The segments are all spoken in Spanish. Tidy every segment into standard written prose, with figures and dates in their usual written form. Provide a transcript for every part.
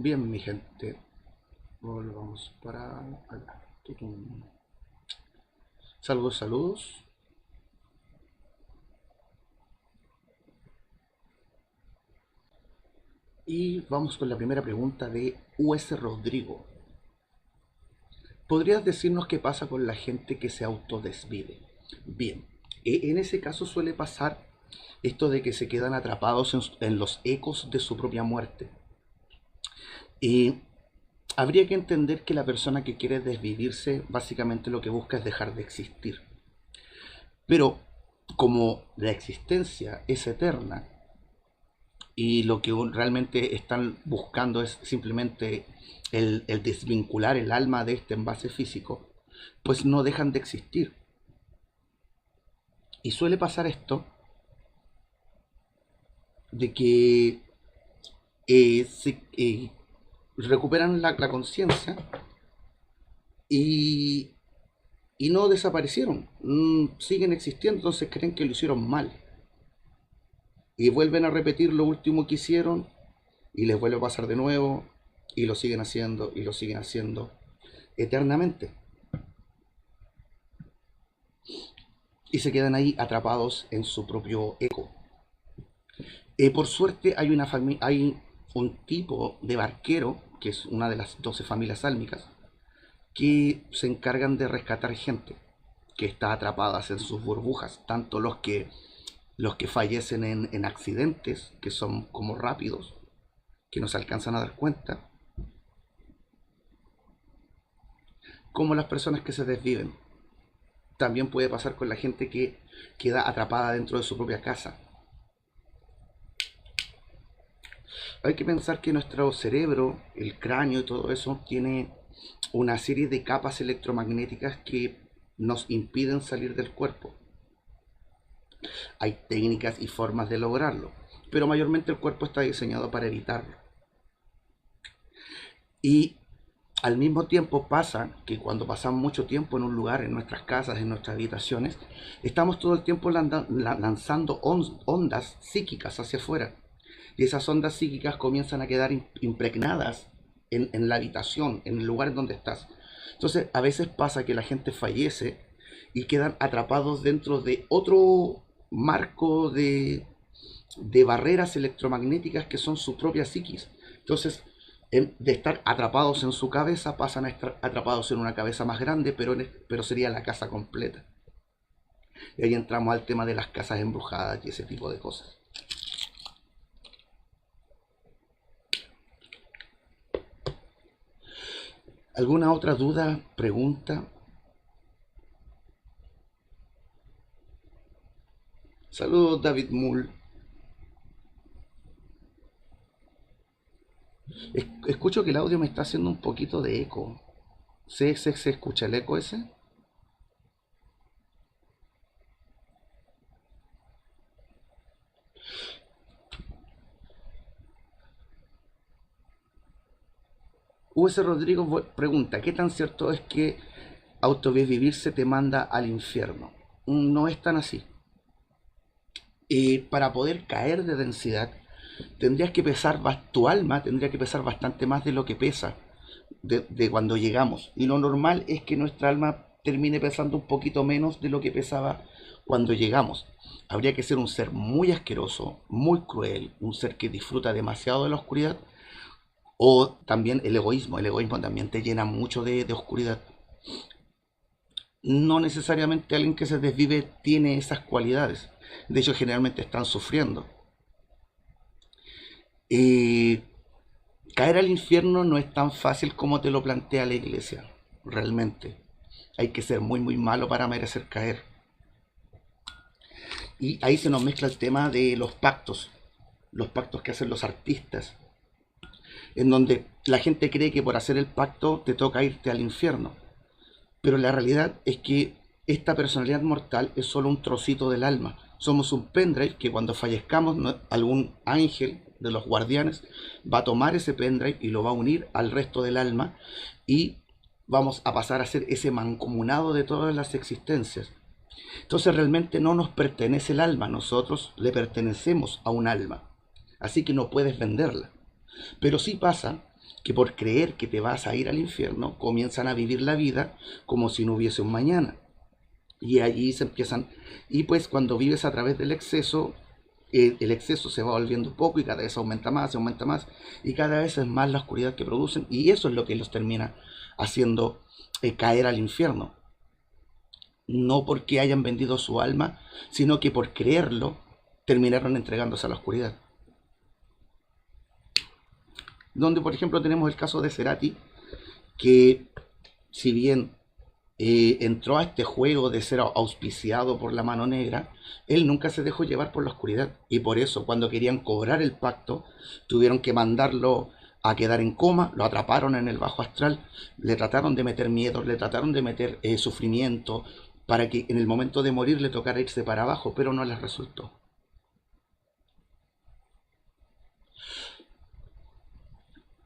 Bien, mi gente, volvamos para acá. Tutum. Saludos, saludos. Y vamos con la primera pregunta de US Rodrigo. ¿Podrías decirnos qué pasa con la gente que se autodesvive? Bien, en ese caso suele pasar esto de que se quedan atrapados en los ecos de su propia muerte. Y habría que entender que la persona que quiere desvivirse básicamente lo que busca es dejar de existir. Pero como la existencia es eterna y lo que realmente están buscando es simplemente el desvincular el alma de este envase físico, pues no dejan de existir. Y suele pasar esto de que se recuperan la conciencia y, y no desaparecieron, siguen existiendo, entonces creen que lo hicieron mal. Y vuelven a repetir lo último que hicieron y les vuelve a pasar de nuevo y lo siguen haciendo y lo siguen haciendo eternamente. Y se quedan ahí atrapados en su propio eco. Por suerte hay un tipo de barquero, que es una de las 12 familias sálmicas, que se encargan de rescatar gente que está atrapada en sus burbujas, tanto los que fallecen en accidentes, que son como rápidos, que no se alcanzan a dar cuenta, como las personas que se desviven. También puede pasar con la gente que queda atrapada dentro de su propia casa. Hay que pensar que nuestro cerebro, el cráneo y todo eso tiene una serie de capas electromagnéticas que nos impiden salir del cuerpo. Hay técnicas y formas de lograrlo, pero mayormente el cuerpo está diseñado para evitarlo. Y al mismo tiempo pasa que cuando pasamos mucho tiempo en un lugar, en nuestras casas, en nuestras habitaciones, estamos todo el tiempo lanzando ondas psíquicas hacia afuera. Y esas ondas psíquicas comienzan a quedar impregnadas en la habitación, en el lugar en donde estás. Entonces, a veces pasa que la gente fallece y quedan atrapados dentro de otro marco de barreras electromagnéticas que son su propia psiquis. Entonces, de estar atrapados en su cabeza, pasan a estar atrapados en una cabeza más grande, pero sería la casa completa. Y ahí entramos al tema de las casas embrujadas y ese tipo de cosas. ¿Alguna otra duda, pregunta? Saludos, David Mull. Escucho que el audio me está haciendo un poquito de eco. ¿Se escucha el eco ese? US Rodrigo pregunta, ¿qué tan cierto es que autovivirse te manda al infierno? No es tan así. Para poder caer de densidad, tendrías que pesar, tu alma tendría que pesar bastante más de lo que pesa de cuando llegamos. Y lo normal es que nuestra alma termine pesando un poquito menos de lo que pesaba cuando llegamos. Habría que ser un ser muy asqueroso, muy cruel, un ser que disfruta demasiado de la oscuridad, o también el egoísmo también te llena mucho de oscuridad. No necesariamente alguien que se desvive tiene esas cualidades. De hecho, generalmente están sufriendo. Eh, Caer al infierno no es tan fácil como te lo plantea la iglesia, realmente. Hay que ser muy, muy malo para merecer caer. Y ahí se nos mezcla el tema de los pactos que hacen los artistas, en donde la gente cree que por hacer el pacto te toca irte al infierno. Pero la realidad es que esta personalidad mortal es solo un trocito del alma. Somos un pendrive que cuando fallezcamos, algún ángel de los guardianes va a tomar ese pendrive y lo va a unir al resto del alma y vamos a pasar a ser ese mancomunado de todas las existencias. Entonces realmente no nos pertenece el alma, nosotros le pertenecemos a un alma. Así que no puedes venderla. Pero sí pasa que por creer que te vas a ir al infierno, comienzan a vivir la vida como si no hubiese un mañana. Y allí se empiezan, y pues cuando vives a través del exceso, el exceso se va volviendo poco y cada vez aumenta más, y cada vez es más la oscuridad que producen, y eso es lo que los termina haciendo caer al infierno. No porque hayan vendido su alma, sino que por creerlo terminaron entregándose a la oscuridad. Donde, por ejemplo, tenemos el caso de Cerati, que si bien entró a este juego de ser auspiciado por la mano negra, él nunca se dejó llevar por la oscuridad. Y por eso, cuando querían cobrar el pacto, tuvieron que mandarlo a quedar en coma, lo atraparon en el bajo astral, le trataron de meter miedo, le trataron de meter sufrimiento, para que en el momento de morir le tocara irse para abajo, pero no les resultó.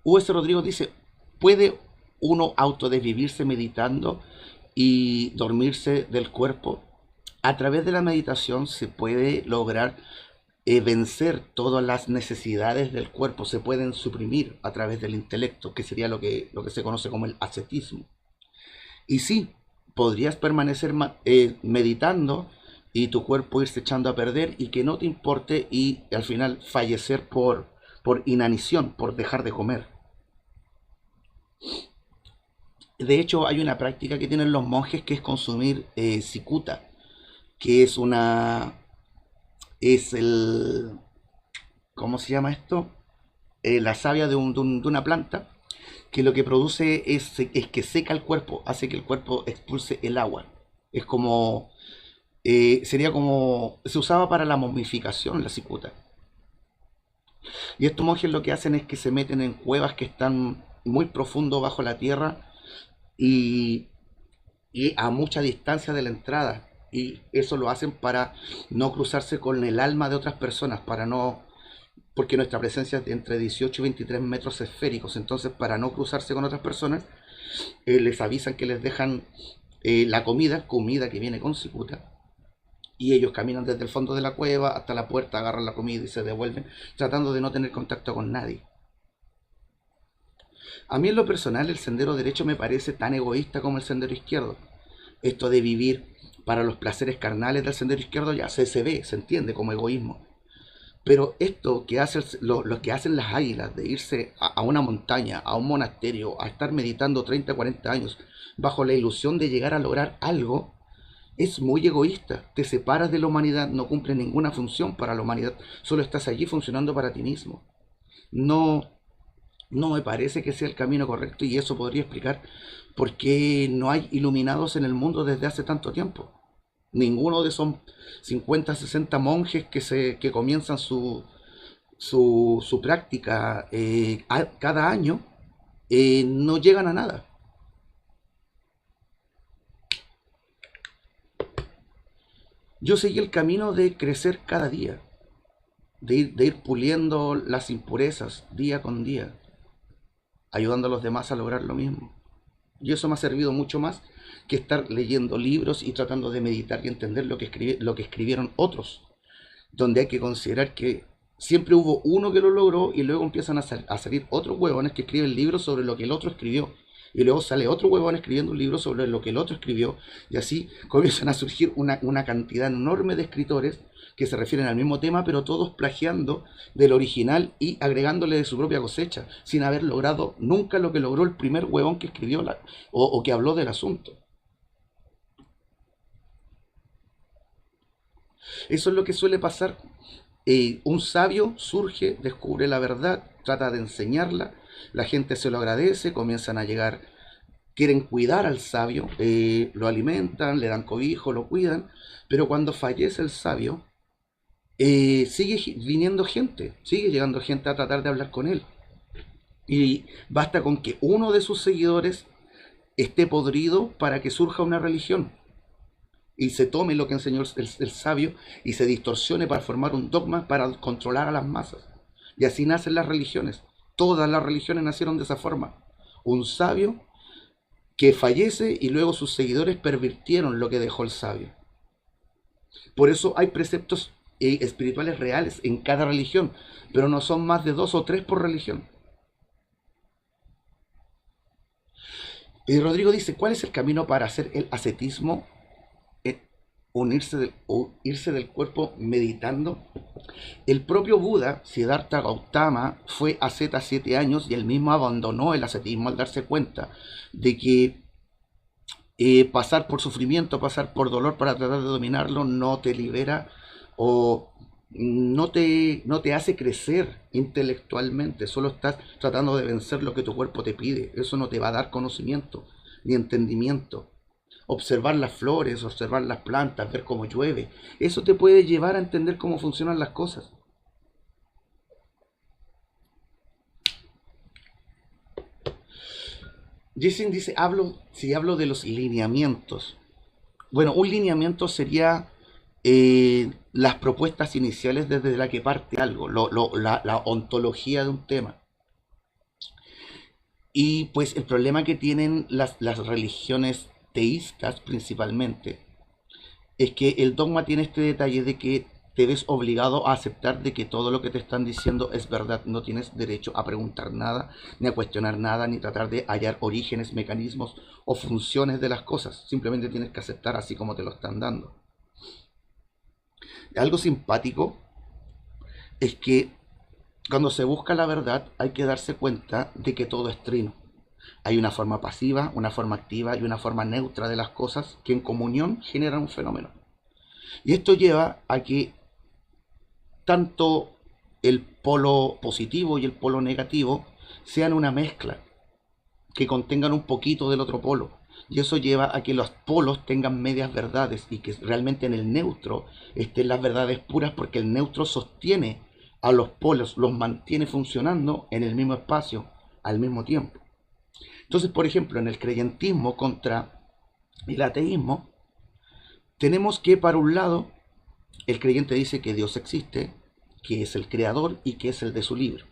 U.S. Rodrigo dice, ¿puede uno autodesvivirse meditando y dormirse del cuerpo? A través de la meditación se puede lograr vencer todas las necesidades del cuerpo, se pueden suprimir a través del intelecto, que sería lo que se conoce como el ascetismo. Y sí, podrías permanecer meditando y tu cuerpo irse echando a perder y que no te importe y al final fallecer por inanición, por dejar de comer. De hecho, hay una práctica que tienen los monjes que es consumir cicuta, que es el, ¿cómo se llama esto? La savia de una planta, que lo que produce es que seca el cuerpo, hace que el cuerpo expulse el agua. Es como, sería como, se usaba para la momificación la cicuta. Y estos monjes lo que hacen es que se meten en cuevas que están muy profundo bajo la tierra y, y a mucha distancia de la entrada. Y eso lo hacen para no cruzarse con el alma de otras personas, para no, porque nuestra presencia es de entre 18 y 23 metros esféricos, entonces para no cruzarse con otras personas, les avisan que les dejan la comida que viene con cicuta, y ellos caminan desde el fondo de la cueva hasta la puerta, agarran la comida y se devuelven, tratando de no tener contacto con nadie. A mí en lo personal el sendero derecho me parece tan egoísta como el sendero izquierdo. Esto de vivir para los placeres carnales del sendero izquierdo ya se ve, se entiende como egoísmo. Pero esto que hace lo que hacen las águilas, de irse a una montaña, a un monasterio, a estar meditando 30, 40 años, bajo la ilusión de llegar a lograr algo, es muy egoísta. Te separas de la humanidad, no cumple ninguna función para la humanidad, solo estás allí funcionando para ti mismo. No, no me parece que sea el camino correcto, y eso podría explicar por qué no hay iluminados en el mundo desde hace tanto tiempo. Ninguno de esos 50, 60 monjes que comienzan su práctica cada año no llegan a nada. Yo seguí el camino de crecer cada día, de ir puliendo las impurezas día con día, ayudando a los demás a lograr lo mismo. Y eso me ha servido mucho más que estar leyendo libros y tratando de meditar y entender lo que escribieron otros, donde hay que considerar que siempre hubo uno que lo logró y luego empiezan a salir otros huevones que escriben libros sobre lo que el otro escribió. Y luego sale otro huevón escribiendo un libro sobre lo que el otro escribió. Y así comienzan a surgir una cantidad enorme de escritores que se refieren al mismo tema, pero todos plagiando del original y agregándole de su propia cosecha, sin haber logrado nunca lo que logró el primer huevón que escribió o que habló del asunto. Eso es lo que suele pasar. Un sabio surge, descubre la verdad, trata de enseñarla, la gente se lo agradece, comienzan a llegar, quieren cuidar al sabio, lo alimentan, le dan cobijo, lo cuidan, pero cuando fallece el sabio, sigue viniendo gente, sigue llegando gente a tratar de hablar con él. Y basta con que uno de sus seguidores esté podrido para que surja una religión y se tome lo que enseñó el sabio y se distorsione para formar un dogma para controlar a las masas. Y así nacen las religiones. Todas las religiones nacieron de esa forma. Un sabio que fallece y luego sus seguidores pervirtieron lo que dejó el sabio. Por eso hay preceptos espirituales reales en cada religión, pero no son más de 2 o 3 por religión. Y Rodrigo dice, ¿cuál es el camino para hacer el ascetismo? Irse del cuerpo meditando. El propio Buda, Siddhartha Gautama, fue asceta 7 años y él mismo abandonó el ascetismo al darse cuenta de que pasar por sufrimiento, pasar por dolor para tratar de dominarlo no te libera o no te hace crecer intelectualmente, solo estás tratando de vencer lo que tu cuerpo te pide. Eso no te va a dar conocimiento ni entendimiento. Observar las flores, observar las plantas, ver cómo llueve, eso te puede llevar a entender cómo funcionan las cosas. Jason dice, si hablo de los lineamientos. Bueno, un lineamiento sería las propuestas iniciales desde la que parte algo, la ontología de un tema. Y pues el problema que tienen las religiones teístas principalmente es que el dogma tiene este detalle de que te ves obligado a aceptar de que todo lo que te están diciendo es verdad. No tienes derecho a preguntar nada, ni a cuestionar nada, ni tratar de hallar orígenes, mecanismos o funciones de las cosas. Simplemente tienes que aceptar así como te lo están dando. Algo simpático es que cuando se busca la verdad hay que darse cuenta de que todo es trino. Hay una forma pasiva, una forma activa y una forma neutra de las cosas que en comunión generan un fenómeno. Y esto lleva a que tanto el polo positivo y el polo negativo sean una mezcla, que contengan un poquito del otro polo. Y eso lleva a que los polos tengan medias verdades y que realmente en el neutro estén las verdades puras, porque el neutro sostiene a los polos, los mantiene funcionando en el mismo espacio al mismo tiempo. Entonces, por ejemplo, en el creyentismo contra el ateísmo, tenemos que, para un lado, el creyente dice que Dios existe, que es el creador y que es el de su libro.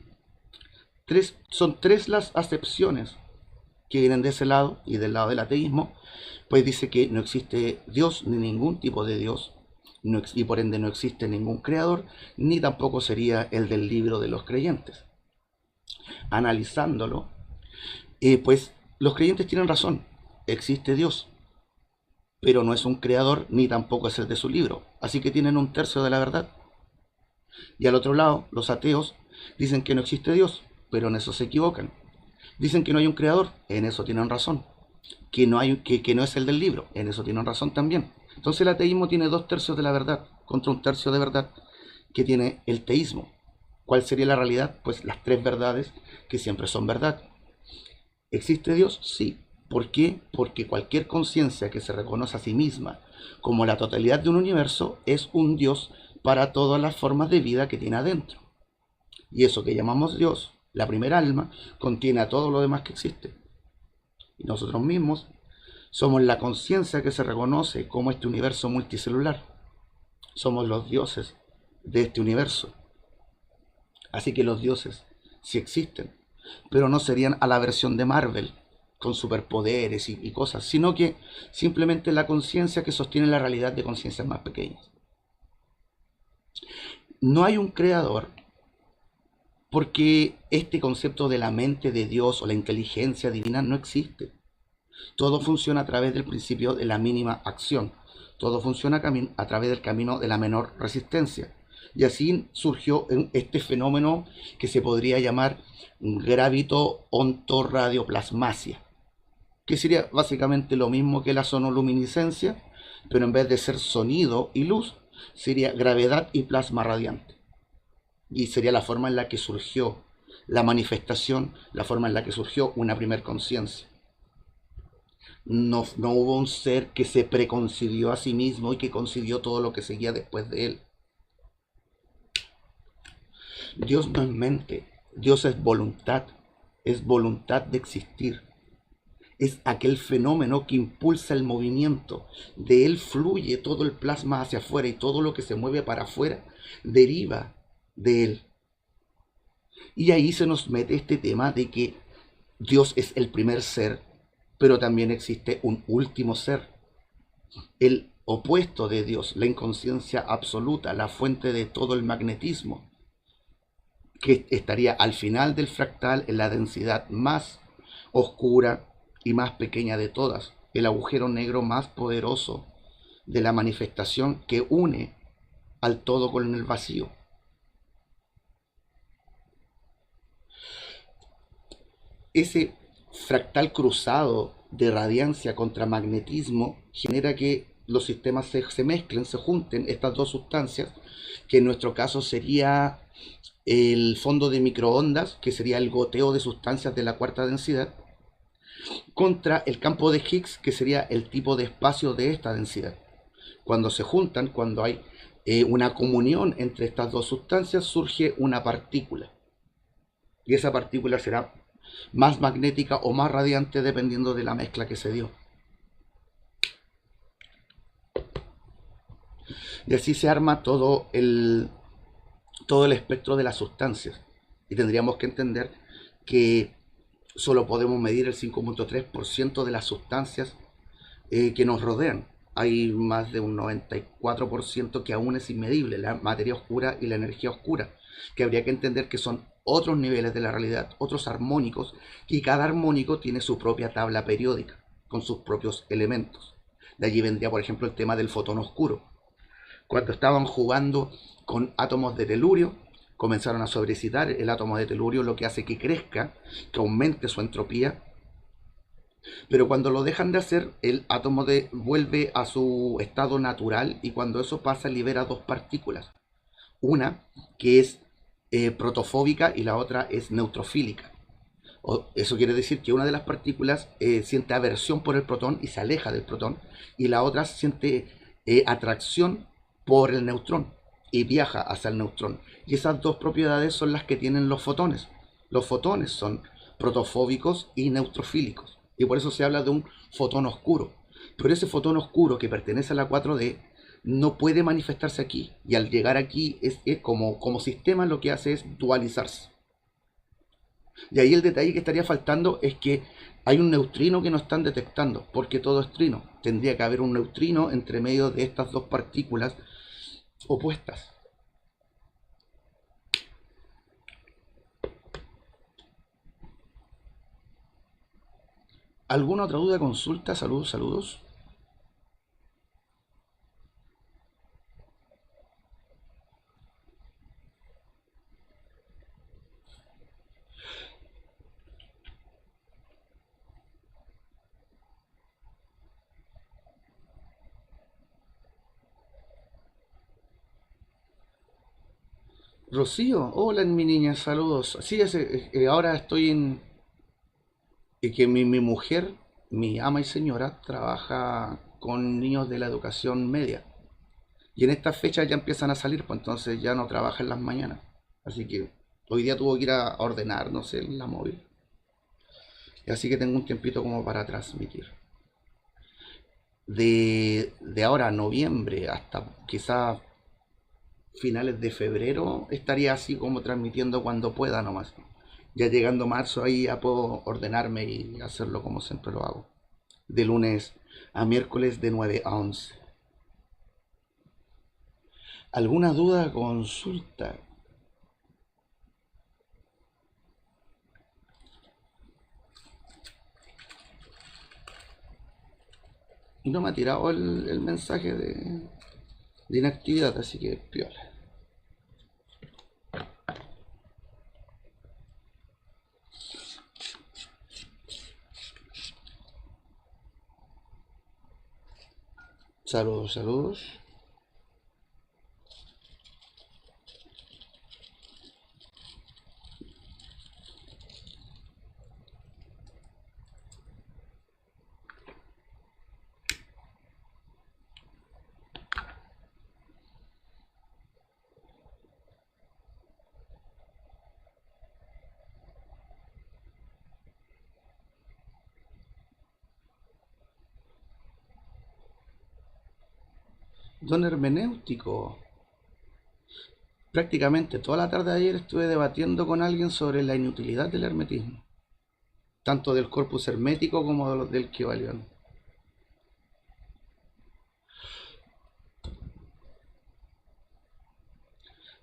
Son tres las acepciones que vienen de ese lado y del lado del ateísmo. Pues dice que no existe Dios ni ningún tipo de Dios, y por ende no existe ningún creador, ni tampoco sería el del libro de los creyentes. Analizándolo, pues los creyentes tienen razón, existe Dios, pero no es un creador ni tampoco es el de su libro, así que tienen un tercio de la verdad. Y al otro lado, los ateos dicen que no existe Dios, pero en eso se equivocan. Dicen que no hay un creador, en eso tienen razón. Que no es el del libro, en eso tienen razón también. Entonces el ateísmo tiene 2 tercios de la verdad contra un tercio de verdad que tiene el teísmo. ¿Cuál sería la realidad? Pues las tres verdades que siempre son verdad. ¿Existe Dios? Sí. ¿Por qué? Porque cualquier conciencia que se reconoce a sí misma como la totalidad de un universo es un Dios para todas las formas de vida que tiene adentro. Y eso que llamamos Dios, la primera alma, contiene a todo lo demás que existe. Y nosotros mismos somos la conciencia que se reconoce como este universo multicelular. Somos los dioses de este universo. Así que los dioses sí existen, pero no serían a la versión de Marvel, con superpoderes y cosas, sino que simplemente la conciencia que sostiene la realidad de conciencias más pequeñas. No hay un creador porque este concepto de la mente de Dios o la inteligencia divina no existe. Todo funciona a través del principio de la mínima acción. Todo funciona a través del camino de la menor resistencia. Y así surgió este fenómeno que se podría llamar gravito-ontoradioplasmasia, que sería básicamente lo mismo que la sonoluminiscencia, pero en vez de ser sonido y luz, sería gravedad y plasma radiante. Y sería la forma en la que surgió la manifestación, la forma en la que surgió una primer conciencia. No hubo un ser que se preconcibió a sí mismo y que concibió todo lo que seguía después de él. Dios no es mente, Dios es voluntad de existir. Es aquel fenómeno que impulsa el movimiento. De él fluye todo el plasma hacia afuera y todo lo que se mueve para afuera deriva de él. Y ahí se nos mete este tema de que Dios es el primer ser, pero también existe un último ser, el opuesto de Dios, la inconsciencia absoluta, la fuente de todo el magnetismo, que estaría al final del fractal en la densidad más oscura y más pequeña de todas, el agujero negro más poderoso de la manifestación que une al todo con el vacío. Ese fractal cruzado de radiancia contra magnetismo genera que los sistemas se mezclen, se junten estas dos sustancias, que en nuestro caso sería el fondo de microondas, que sería el goteo de sustancias de la cuarta densidad, contra el campo de Higgs, que sería el tipo de espacio de esta densidad. Cuando se juntan, cuando hay una comunión entre estas dos sustancias, surge una partícula. Y esa partícula será más magnética o más radiante dependiendo de la mezcla que se dio. Y así se arma todo el espectro de las sustancias. Y tendríamos que entender que solo podemos medir el 5.3% de las sustancias que nos rodean. Hay más de un 94% que aún es inmedible, la materia oscura y la energía oscura, que habría que entender que son otros niveles de la realidad, otros armónicos, y cada armónico tiene su propia tabla periódica, con sus propios elementos. De allí vendría, por ejemplo, el tema del fotón oscuro. Cuando estaban jugando con átomos de telurio, comenzaron a sobrecitar el átomo de telurio, lo que hace que crezca, que aumente su entropía. Pero cuando lo dejan de hacer, el átomo vuelve a su estado natural, y cuando eso pasa libera dos partículas. Una que es protofóbica y la otra es neutrofílica. Eso quiere decir que una de las partículas siente aversión por el protón y se aleja del protón, y la otra siente atracción por el neutrón y viaja hacia el neutrón. Y esas dos propiedades son las que tienen los fotones. Los fotones son protofóbicos y neutrofílicos, y por eso se habla de un fotón oscuro. Pero ese fotón oscuro que pertenece a la 4D no puede manifestarse aquí, y al llegar aquí como sistema lo que hace es dualizarse. Y ahí el detalle que estaría faltando es que hay un neutrino que no están detectando, porque todo es trino. Tendría que haber un neutrino entre medio de estas dos partículas opuestas. ¿Alguna otra duda, consulta? Saludos, saludos. Rocío, hola mi niña, saludos. Sí, ahora estoy en... que mi mujer, mi ama y señora, trabaja con niños de la educación media. Y en estas fechas ya empiezan a salir, pues entonces ya no trabaja en las mañanas. Así que hoy día tuvo que ir a ordenar, no sé, la móvil. Y así que tengo un tiempito como para transmitir. De ahora a noviembre hasta quizás finales de febrero estaría así como transmitiendo cuando pueda nomás. Ya llegando marzo ahí ya puedo ordenarme y hacerlo como siempre lo hago. De lunes a miércoles de 9 a 11. ¿Alguna duda? Consulta. Y no me ha tirado el mensaje de inactividad, así que piola. Saludos, saludos. Don hermenéutico. Prácticamente toda la tarde de ayer estuve debatiendo con alguien sobre la inutilidad del hermetismo, tanto del corpus hermético como del Kybalión.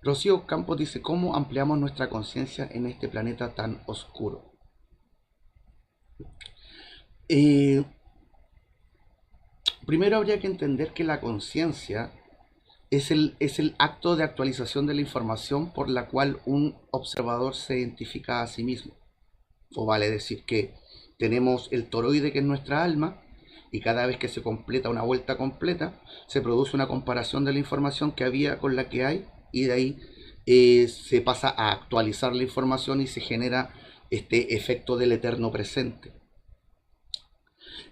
Rocío Campos dice: ¿cómo ampliamos nuestra conciencia en este planeta tan oscuro? Eh, Primero habría que entender que la conciencia es el acto de actualización de la información por la cual un observador se identifica a sí mismo. O vale decir que tenemos el toroide que es nuestra alma y cada vez que se completa una vuelta completa se produce una comparación de la información que había con la que hay y de ahí se pasa a actualizar la información y se genera este efecto del eterno presente.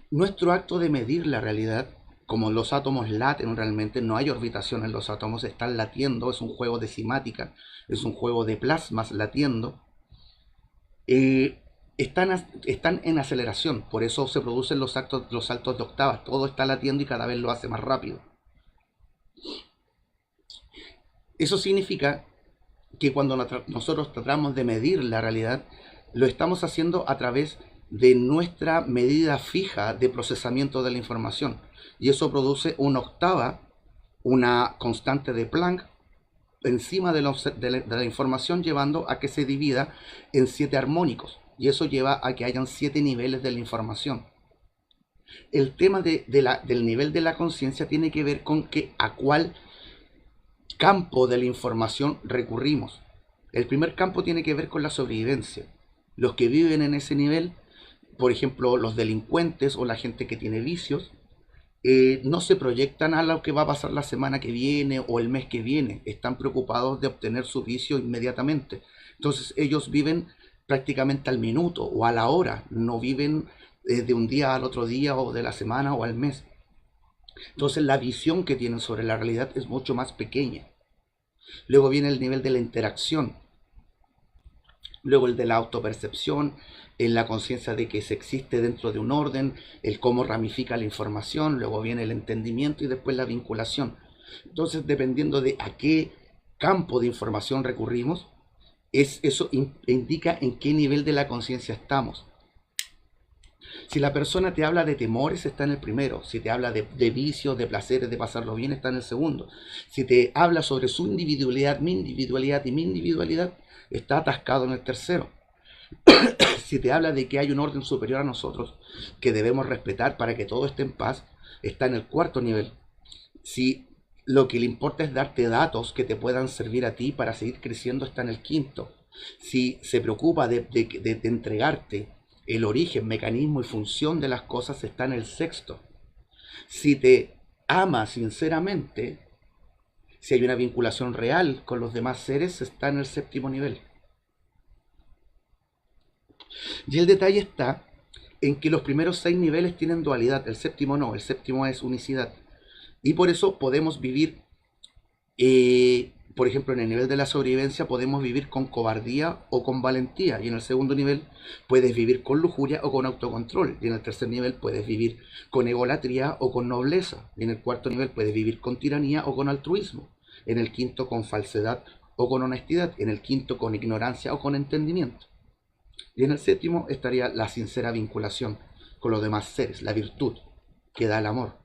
Nuestro acto de medir la realidad, como los átomos laten realmente, no hay orbitación en los átomos, están latiendo, es un juego de cimática, es un juego de plasmas latiendo, eh, están en aceleración, por eso se producen los saltos de octavas, todo está latiendo y cada vez lo hace más rápido. Eso significa que cuando nosotros tratamos de medir la realidad, lo estamos haciendo a través de nuestra medida fija de procesamiento de la información. Y eso produce una octava, una constante de Planck, encima de la información, llevando a que se divida en 7 armónicos. Y eso lleva a que hayan 7 niveles de la información. El tema del nivel de la conciencia tiene que ver con que a cuál campo de la información recurrimos. El primer campo tiene que ver con la sobrevivencia. Los que viven en ese nivel, por ejemplo, los delincuentes o la gente que tiene vicios, no se proyectan a lo que va a pasar la semana que viene o el mes que viene. Están preocupados de obtener su vicio inmediatamente. Entonces ellos viven prácticamente al minuto o a la hora. No viven de un día al otro día o de la semana o al mes. Entonces la visión que tienen sobre la realidad es mucho más pequeña. Luego viene el nivel de la interacción, luego el de la autopercepción, en la conciencia de que se existe dentro de un orden, el cómo ramifica la información, luego viene el entendimiento y después la vinculación. Entonces, dependiendo de a qué campo de información recurrimos, eso indica en qué nivel de la conciencia estamos. Si la persona te habla de temores, está en el primero. Si te habla de vicios, de placeres, de pasarlo bien, está en el segundo. Si te habla sobre su individualidad, mi individualidad y mi individualidad, está atascado en el tercero. Si te habla de que hay un orden superior a nosotros que debemos respetar para que todo esté en paz, está en el cuarto nivel. Si lo que le importa es darte datos que te puedan servir a ti para seguir creciendo, está en el quinto. Si se preocupa de entregarte el origen, mecanismo y función de las cosas, está en el sexto. Si te ama sinceramente, si hay una vinculación real con los demás seres, está en el séptimo nivel. Y el detalle está en que los primeros 6 niveles tienen dualidad, el séptimo no, el séptimo es unicidad. Y por eso podemos vivir, por ejemplo, en el nivel de la sobrevivencia podemos vivir con cobardía o con valentía. Y en el segundo nivel puedes vivir con lujuria o con autocontrol. Y en el tercer nivel puedes vivir con egolatría o con nobleza. Y en el cuarto nivel puedes vivir con tiranía o con altruismo. En el quinto con falsedad o con honestidad. En el quinto con ignorancia o con entendimiento. Y en el séptimo estaría la sincera vinculación con los demás seres, la virtud que da el amor.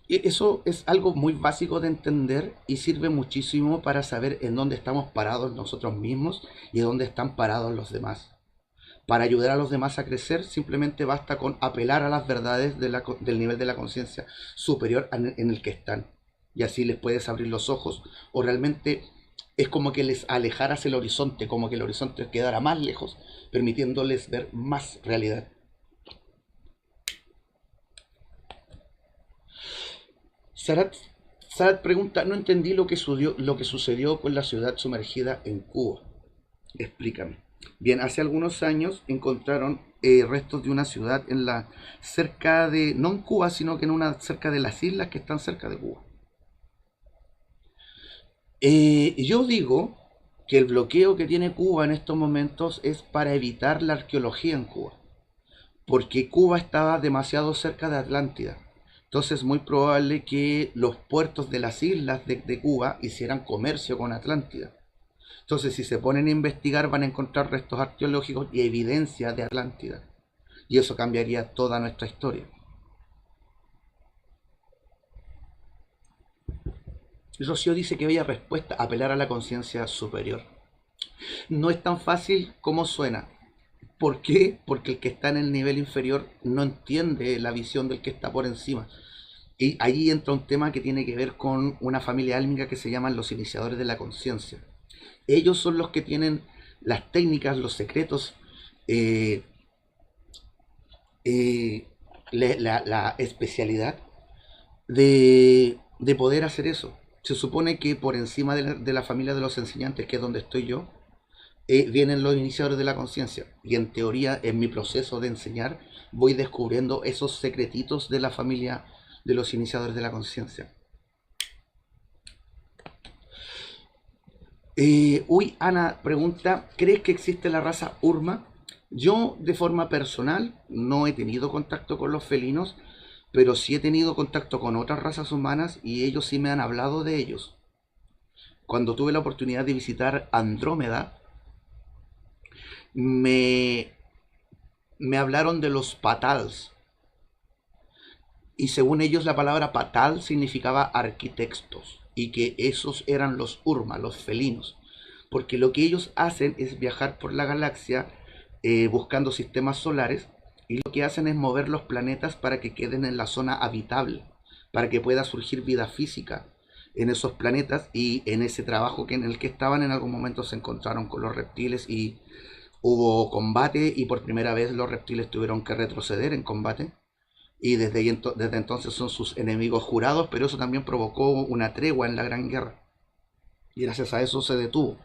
Y eso es algo muy básico de entender y sirve muchísimo para saber en dónde estamos parados nosotros mismos y dónde están parados los demás. Para ayudar a los demás a crecer, simplemente basta con apelar a las verdades del nivel de la conciencia superior en el que están. Y así les puedes abrir los ojos. O realmente es como que les alejaras el horizonte, como que el horizonte quedara más lejos, permitiéndoles ver más realidad. Sarat, Sarat pregunta, no entendí lo que sucedió con la ciudad sumergida en Cuba. Explícame. Bien, hace algunos años encontraron restos de una ciudad cerca de, no en Cuba, sino que cerca de las islas que están cerca de Cuba. Yo digo que el bloqueo que tiene Cuba en estos momentos es para evitar la arqueología en Cuba, porque Cuba estaba demasiado cerca de Atlántida. Entonces es muy probable que los puertos de las islas de Cuba hicieran comercio con Atlántida. Entonces, si se ponen a investigar, van a encontrar restos arqueológicos y evidencia de Atlántida. Y eso cambiaría toda nuestra historia. Rocío dice que bella respuesta, apelar a la conciencia superior. No es tan fácil como suena. ¿Por qué? Porque el que está en el nivel inferior no entiende la visión del que está por encima. Y ahí entra un tema que tiene que ver con una familia álmica que se llaman los iniciadores de la conciencia. Ellos son los que tienen las técnicas, los secretos, eh, eh, la especialidad de poder hacer eso. Se supone que por encima de la familia de los enseñantes, que es donde estoy yo, vienen los iniciadores de la conciencia. Y en teoría, en mi proceso de enseñar, voy descubriendo esos secretitos de la familia de los iniciadores de la conciencia. Ana pregunta, ¿crees que existe la raza Urma? Yo de forma personal no he tenido contacto con los felinos, pero sí he tenido contacto con otras razas humanas y ellos sí me han hablado de ellos. Cuando tuve la oportunidad de visitar Andrómeda, me, me hablaron de los patals. Y según ellos la palabra patal significaba arquitectos y que esos eran los Urma, los felinos. Porque lo que ellos hacen es viajar por la galaxia buscando sistemas solares y lo que hacen es mover los planetas para que queden en la zona habitable, para que pueda surgir vida física en esos planetas y en ese trabajo en el que estaban en algún momento se encontraron con los reptiles y hubo combate y por primera vez los reptiles tuvieron que retroceder en combate y desde entonces son sus enemigos jurados, pero eso también provocó una tregua en la Gran Guerra y gracias a eso se detuvo.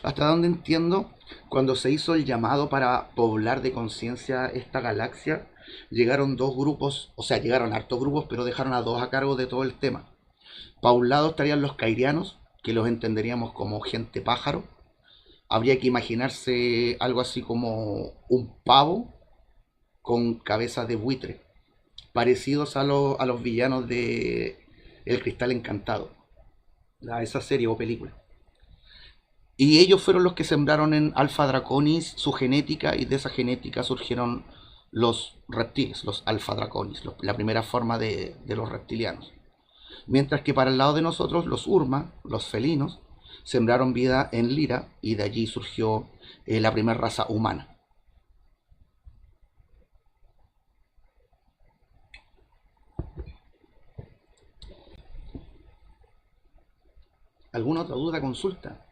Hasta donde entiendo, cuando se hizo el llamado para poblar de conciencia esta galaxia, llegaron dos grupos, o sea, llegaron hartos grupos, pero dejaron a dos a cargo de todo el tema. Para un lado estarían los cairianos, que los entenderíamos como gente pájaro. Habría que imaginarse algo así como un pavo con cabeza de buitre, parecidos a los villanos de El Cristal Encantado, a esa serie o película. Y ellos fueron los que sembraron en Alpha Draconis su genética y de esa genética surgieron los reptiles, los Alpha Draconis, la primera forma de los reptilianos. Mientras que para el lado de nosotros, los Urma, los felinos, sembraron vida en Lira y de allí surgió la primera raza humana. ¿Alguna otra duda? Consulta.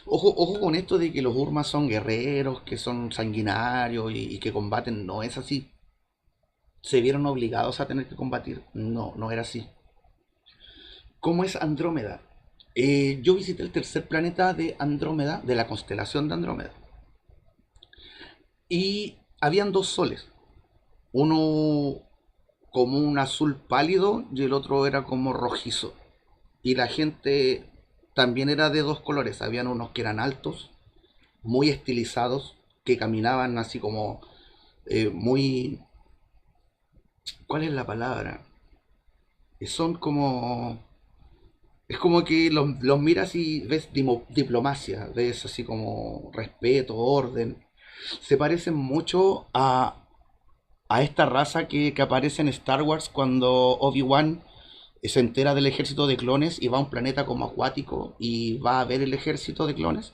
Ojo con esto de que los Urmas son guerreros, que son sanguinarios y que combaten. No es así. ¿Se vieron obligados a tener que combatir? No, no era así. ¿Cómo es Andrómeda? Yo visité el tercer planeta de Andrómeda, de la constelación de Andrómeda. Y habían dos soles. Uno como un azul pálido y el otro era como rojizo. Y la gente también era de dos colores. Habían unos que eran altos, muy estilizados, que caminaban así como muy... ¿Cuál es la palabra? Son como... Es como que los miras y ves diplomacia, ves así como respeto, orden. Se parecen mucho a esta raza que aparece en Star Wars cuando Obi-Wan se entera del ejército de clones y va a un planeta como acuático y va a ver el ejército de clones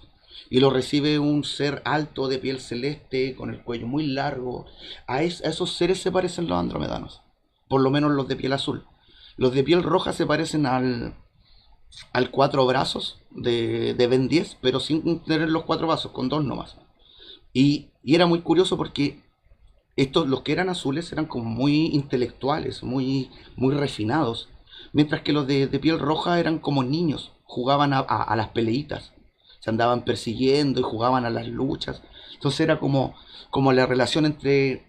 y lo recibe un ser alto de piel celeste con el cuello muy largo. A esos seres se parecen los andromedanos, por lo menos los de piel azul. Los de piel roja se parecen al cuatro brazos de Ben 10, pero sin tener los cuatro brazos, con dos nomás. Y era muy curioso porque estos, los que eran azules, eran como muy intelectuales, muy refinados, mientras que los de piel roja eran como niños, jugaban a las peleitas, se andaban persiguiendo y jugaban a las luchas. Entonces era como la relación entre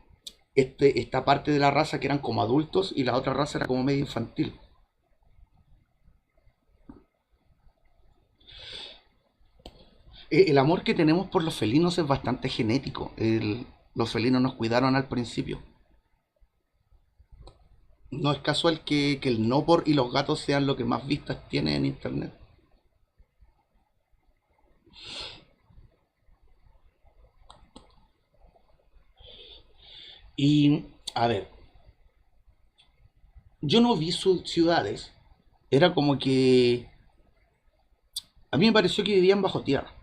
esta parte de la raza que eran como adultos y la otra raza era como medio infantil. El amor que tenemos por los felinos es bastante genético. Los felinos nos cuidaron al principio. No es casual que el no por y los gatos sean lo que más vistas tiene en internet. Y, a ver, yo no vi ciudades, Era como que a mí me pareció que vivían bajo tierra.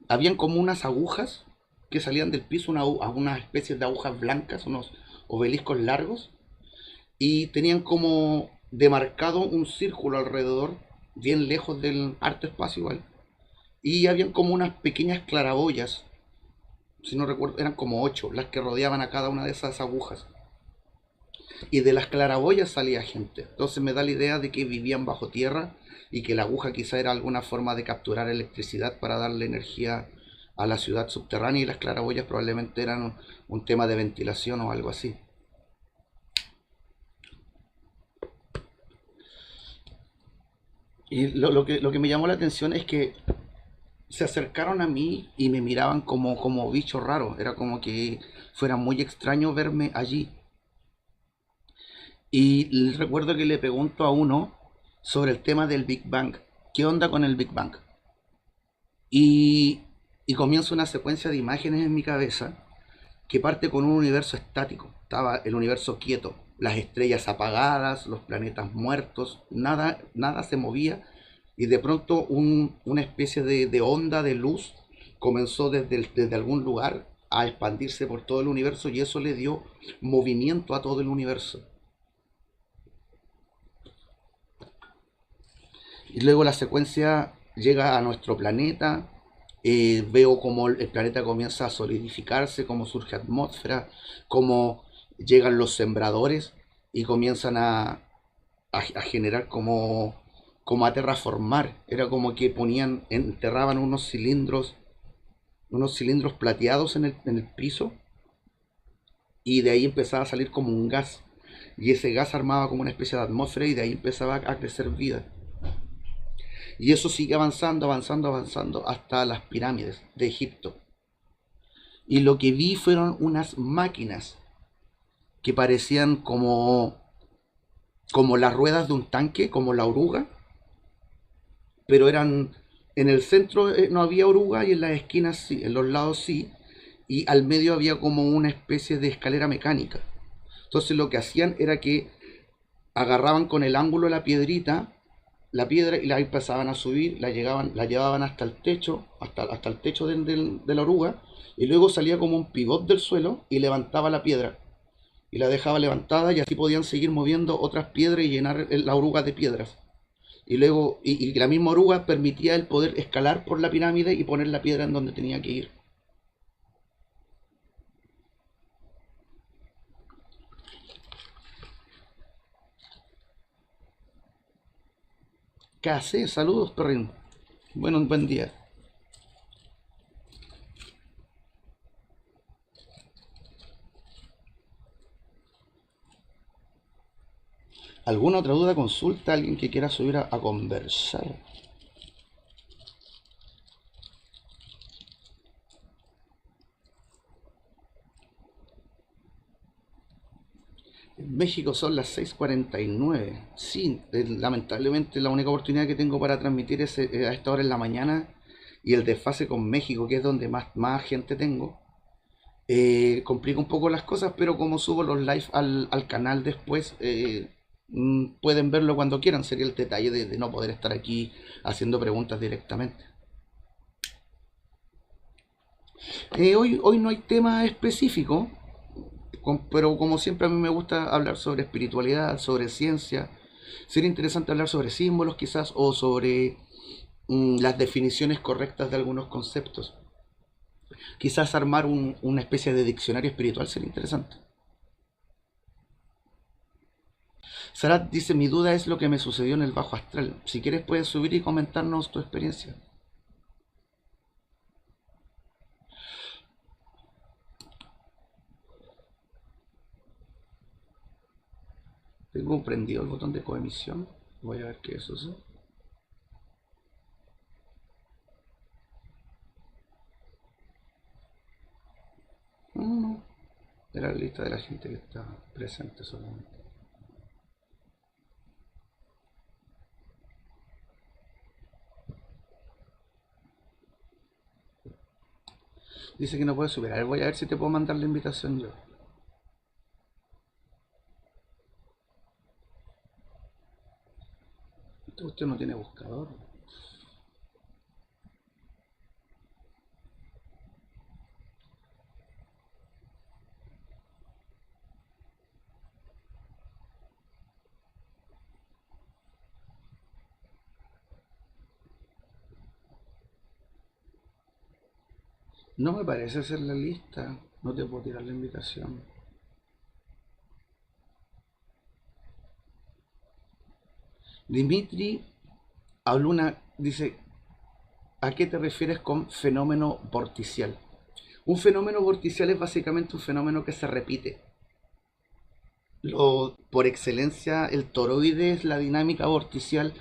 Habían como unas agujas que salían del piso, unas especies de agujas blancas, unos obeliscos largos, y tenían como demarcado un círculo alrededor, bien lejos del harto espacio igual. Y habían como unas pequeñas claraboyas, si no recuerdo, eran como 8 las que rodeaban a cada una de esas agujas. Y de las claraboyas salía gente. Entonces me da la idea de que vivían bajo tierra y que la aguja quizá era alguna forma de capturar electricidad para darle energía a la ciudad subterránea, y las claraboyas probablemente eran un tema de ventilación o algo así. Y lo que me llamó la atención es que se acercaron a mí y me miraban como bicho raro. Era como que fuera muy extraño verme allí. Y recuerdo que le pregunto a uno sobre el tema del Big Bang. ¿Qué onda con el Big Bang? Y, y comienza una secuencia de imágenes en mi cabeza que parte con un universo estático. Estaba el universo quieto, las estrellas apagadas, los planetas muertos, nada se movía, y de pronto una especie de onda de luz comenzó desde algún lugar a expandirse por todo el universo, y eso le dio movimiento a todo el universo. Y luego la secuencia llega a nuestro planeta. Veo cómo el planeta comienza a solidificarse, cómo surge atmósfera, cómo llegan los sembradores y comienzan a generar como a terraformar. Era como que enterraban unos cilindros plateados en el piso, y de ahí empezaba a salir como un gas. Y ese gas armaba como una especie de atmósfera, y de ahí empezaba a crecer vida. Y eso sigue avanzando, avanzando, avanzando hasta las pirámides de Egipto. Y lo que vi fueron unas máquinas que parecían como las ruedas de un tanque, como la oruga, pero en el centro no había oruga, y en las esquinas sí, en los lados sí, y al medio había como una especie de escalera mecánica. Entonces lo que hacían era que agarraban con el ángulo la piedra, y la empezaban a subir, la llevaban hasta el techo, hasta el techo de la oruga, y luego salía como un pivot del suelo y levantaba la piedra, y la dejaba levantada, y así podían seguir moviendo otras piedras y llenar la oruga de piedras. Y luego, y la misma oruga permitía el poder escalar por la pirámide y poner la piedra en donde tenía que ir. ¿Qué hace? Saludos, perrín. Bueno, un buen día. ¿Alguna otra duda, consulta? ¿Alguien que quiera subir a conversar? En México son las 6:49. Sí, lamentablemente la única oportunidad que tengo para transmitir es a esta hora en la mañana, y el desfase con México, que es donde más gente tengo, complica un poco las cosas, pero como subo los live al canal después, pueden verlo cuando quieran. Sería el detalle de no poder estar aquí haciendo preguntas directamente. Hoy no hay tema específico, pero como siempre a mí me gusta hablar sobre espiritualidad, sobre ciencia. Sería interesante hablar sobre símbolos quizás, o sobre las definiciones correctas de algunos conceptos. Quizás armar una especie de diccionario espiritual sería interesante. Sarat dice: mi duda es lo que me sucedió en el bajo astral. Si quieres puedes subir y comentarnos tu experiencia. Tengo prendido el botón de coemisión. Voy a ver qué es eso. No, no, no. Era la lista de la gente que está presente solamente. Dice que no puede subir. A ver, voy a ver si te puedo mandar la invitación yo. Usted no tiene buscador. No me parece ser la lista. No te puedo tirar la invitación. Dimitri dice, ¿a qué te refieres con fenómeno vorticial? Un fenómeno vorticial es básicamente un fenómeno que se repite. Por excelencia, el toroide es la dinámica vorticial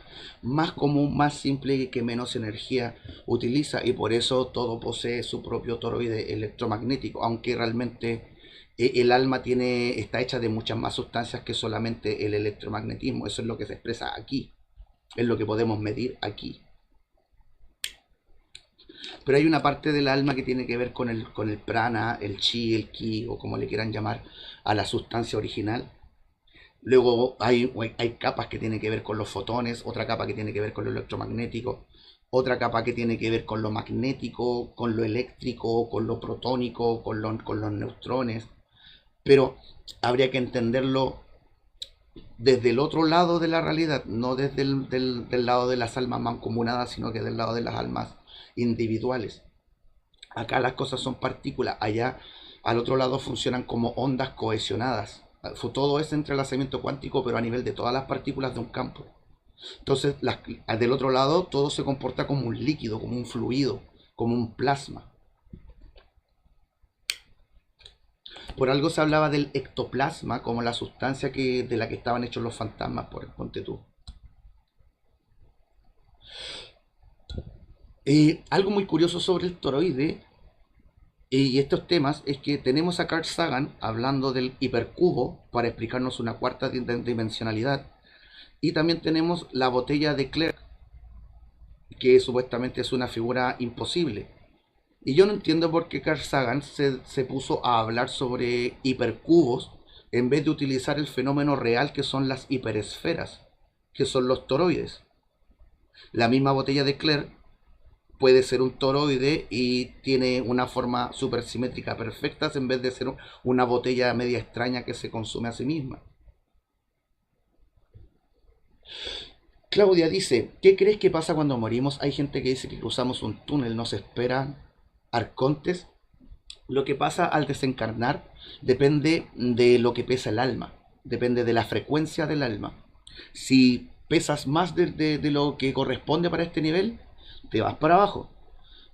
más común, más simple y que menos energía utiliza, y por eso todo posee su propio toroide electromagnético, aunque realmente el alma está hecha de muchas más sustancias que solamente el electromagnetismo. Eso es lo que se expresa aquí, es lo que podemos medir aquí. Pero hay una parte del alma que tiene que ver con el prana, el chi, el ki, o como le quieran llamar, a la sustancia original. Luego hay capas que tienen que ver con los fotones, otra capa que tiene que ver con lo electromagnético, otra capa que tiene que ver con lo magnético, con lo eléctrico, con lo protónico, con los neutrones. Pero habría que entenderlo desde el otro lado de la realidad, no desde del lado de las almas mancomunadas, sino que del lado de las almas individuales. Acá las cosas son partículas, allá al otro lado funcionan como ondas cohesionadas. Todo es entrelazamiento cuántico, pero a nivel de todas las partículas de un campo. Entonces, del otro lado, todo se comporta como un líquido, como un fluido, como un plasma. Por algo se hablaba del ectoplasma como la sustancia de la que estaban hechos los fantasmas, ponte tú. Algo muy curioso sobre el toroide y estos temas es que tenemos a Carl Sagan hablando del hipercubo para explicarnos una cuarta dimensionalidad, y también tenemos la botella de Clerk, que supuestamente es una figura imposible. Y yo no entiendo por qué Carl Sagan se puso a hablar sobre hipercubos en vez de utilizar el fenómeno real que son las hiperesferas, que son los toroides. La misma botella de Clerk puede ser un toroide y tiene una forma supersimétrica perfecta en vez de ser una botella media extraña que se consume a sí misma. Claudia dice, ¿qué crees que pasa cuando morimos? Hay gente que dice que cruzamos un túnel, nos esperan arcontes. Lo que pasa al desencarnar depende de lo que pesa el alma, depende de la frecuencia del alma. Si pesas más de lo que corresponde para este nivel, te vas para abajo.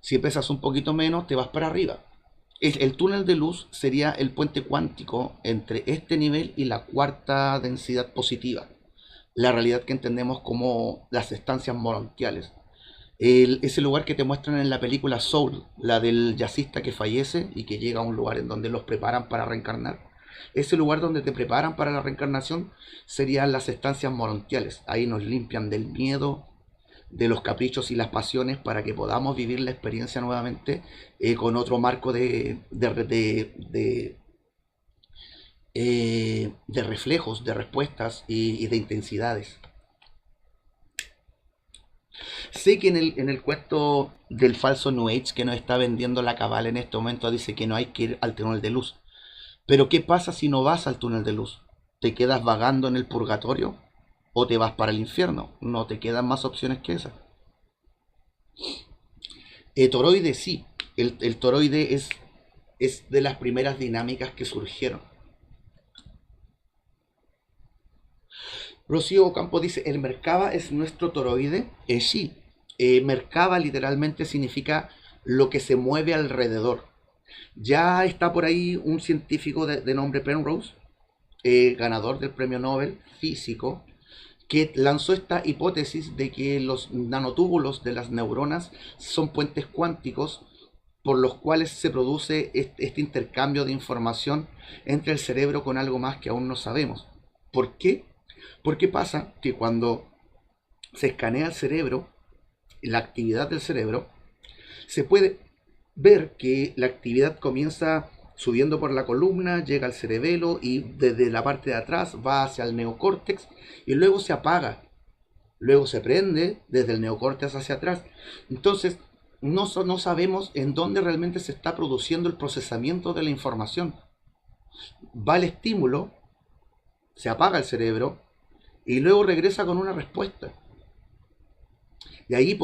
Si pesas un poquito menos, te vas para arriba. El túnel de luz sería el puente cuántico entre este nivel y la cuarta densidad positiva, la realidad que entendemos como las estancias morontiales. Ese lugar que te muestran en la película Soul, la del jazzista que fallece y que llega a un lugar en donde los preparan para reencarnar. Ese lugar donde te preparan para la reencarnación serían las estancias morontiales. Ahí nos limpian del miedo, de los caprichos y las pasiones para que podamos vivir la experiencia nuevamente con otro marco de reflejos, de respuestas y de intensidades. Sé que en el cuento del falso New Age que nos está vendiendo la cabala en este momento dice que no hay que ir al túnel de luz. Pero ¿qué pasa si no vas al túnel de luz? ¿Te quedas vagando en el purgatorio o te vas para el infierno? No te quedan más opciones que esas. Toroide sí. El toroide es de las primeras dinámicas que surgieron. Rocío Ocampo dice, ¿el Merkaba es nuestro toroide? Sí. Merkaba literalmente significa lo que se mueve alrededor. Ya está por ahí un científico de nombre Penrose, ganador del premio Nobel físico, que lanzó esta hipótesis de que los nanotúbulos de las neuronas son puentes cuánticos por los cuales se produce este intercambio de información entre el cerebro con algo más que aún no sabemos. ¿Por qué? Porque pasa que cuando se escanea el cerebro, la actividad del cerebro, se puede ver que la actividad comienza subiendo por la columna, llega al cerebelo y desde la parte de atrás va hacia el neocórtex y luego se apaga. luego se prende desde el neocórtex hacia atrás. Entonces, no sabemos en dónde realmente se está produciendo el procesamiento de la información. Va el estímulo, se apaga el cerebro y luego regresa con una respuesta. Y ahí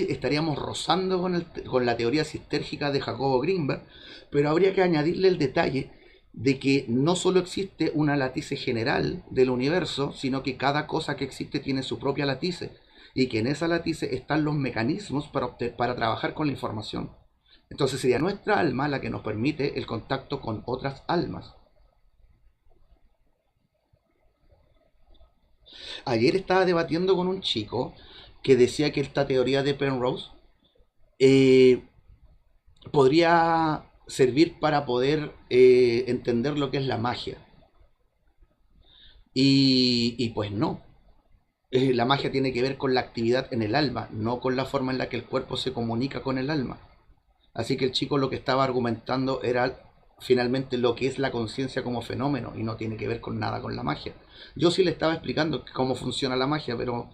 estaríamos rozando con la teoría sistérgica de Jacobo Greenberg, pero habría que añadirle el detalle de que no solo existe una latice general del universo, sino que cada cosa que existe tiene su propia latice, y que en esa latice están los mecanismos para trabajar con la información. Entonces sería nuestra alma la que nos permite el contacto con otras almas. Ayer estaba debatiendo con un chico que decía que esta teoría de Penrose eh, podría servir para poder entender lo que es la magia. Y pues no. La magia tiene que ver con la actividad en el alma, no con la forma en la que el cuerpo se comunica con el alma. Así que el chico lo que estaba argumentando era finalmente lo que es la conciencia como fenómeno y no tiene que ver con nada con la magia. Yo sí le estaba explicando cómo funciona la magia, pero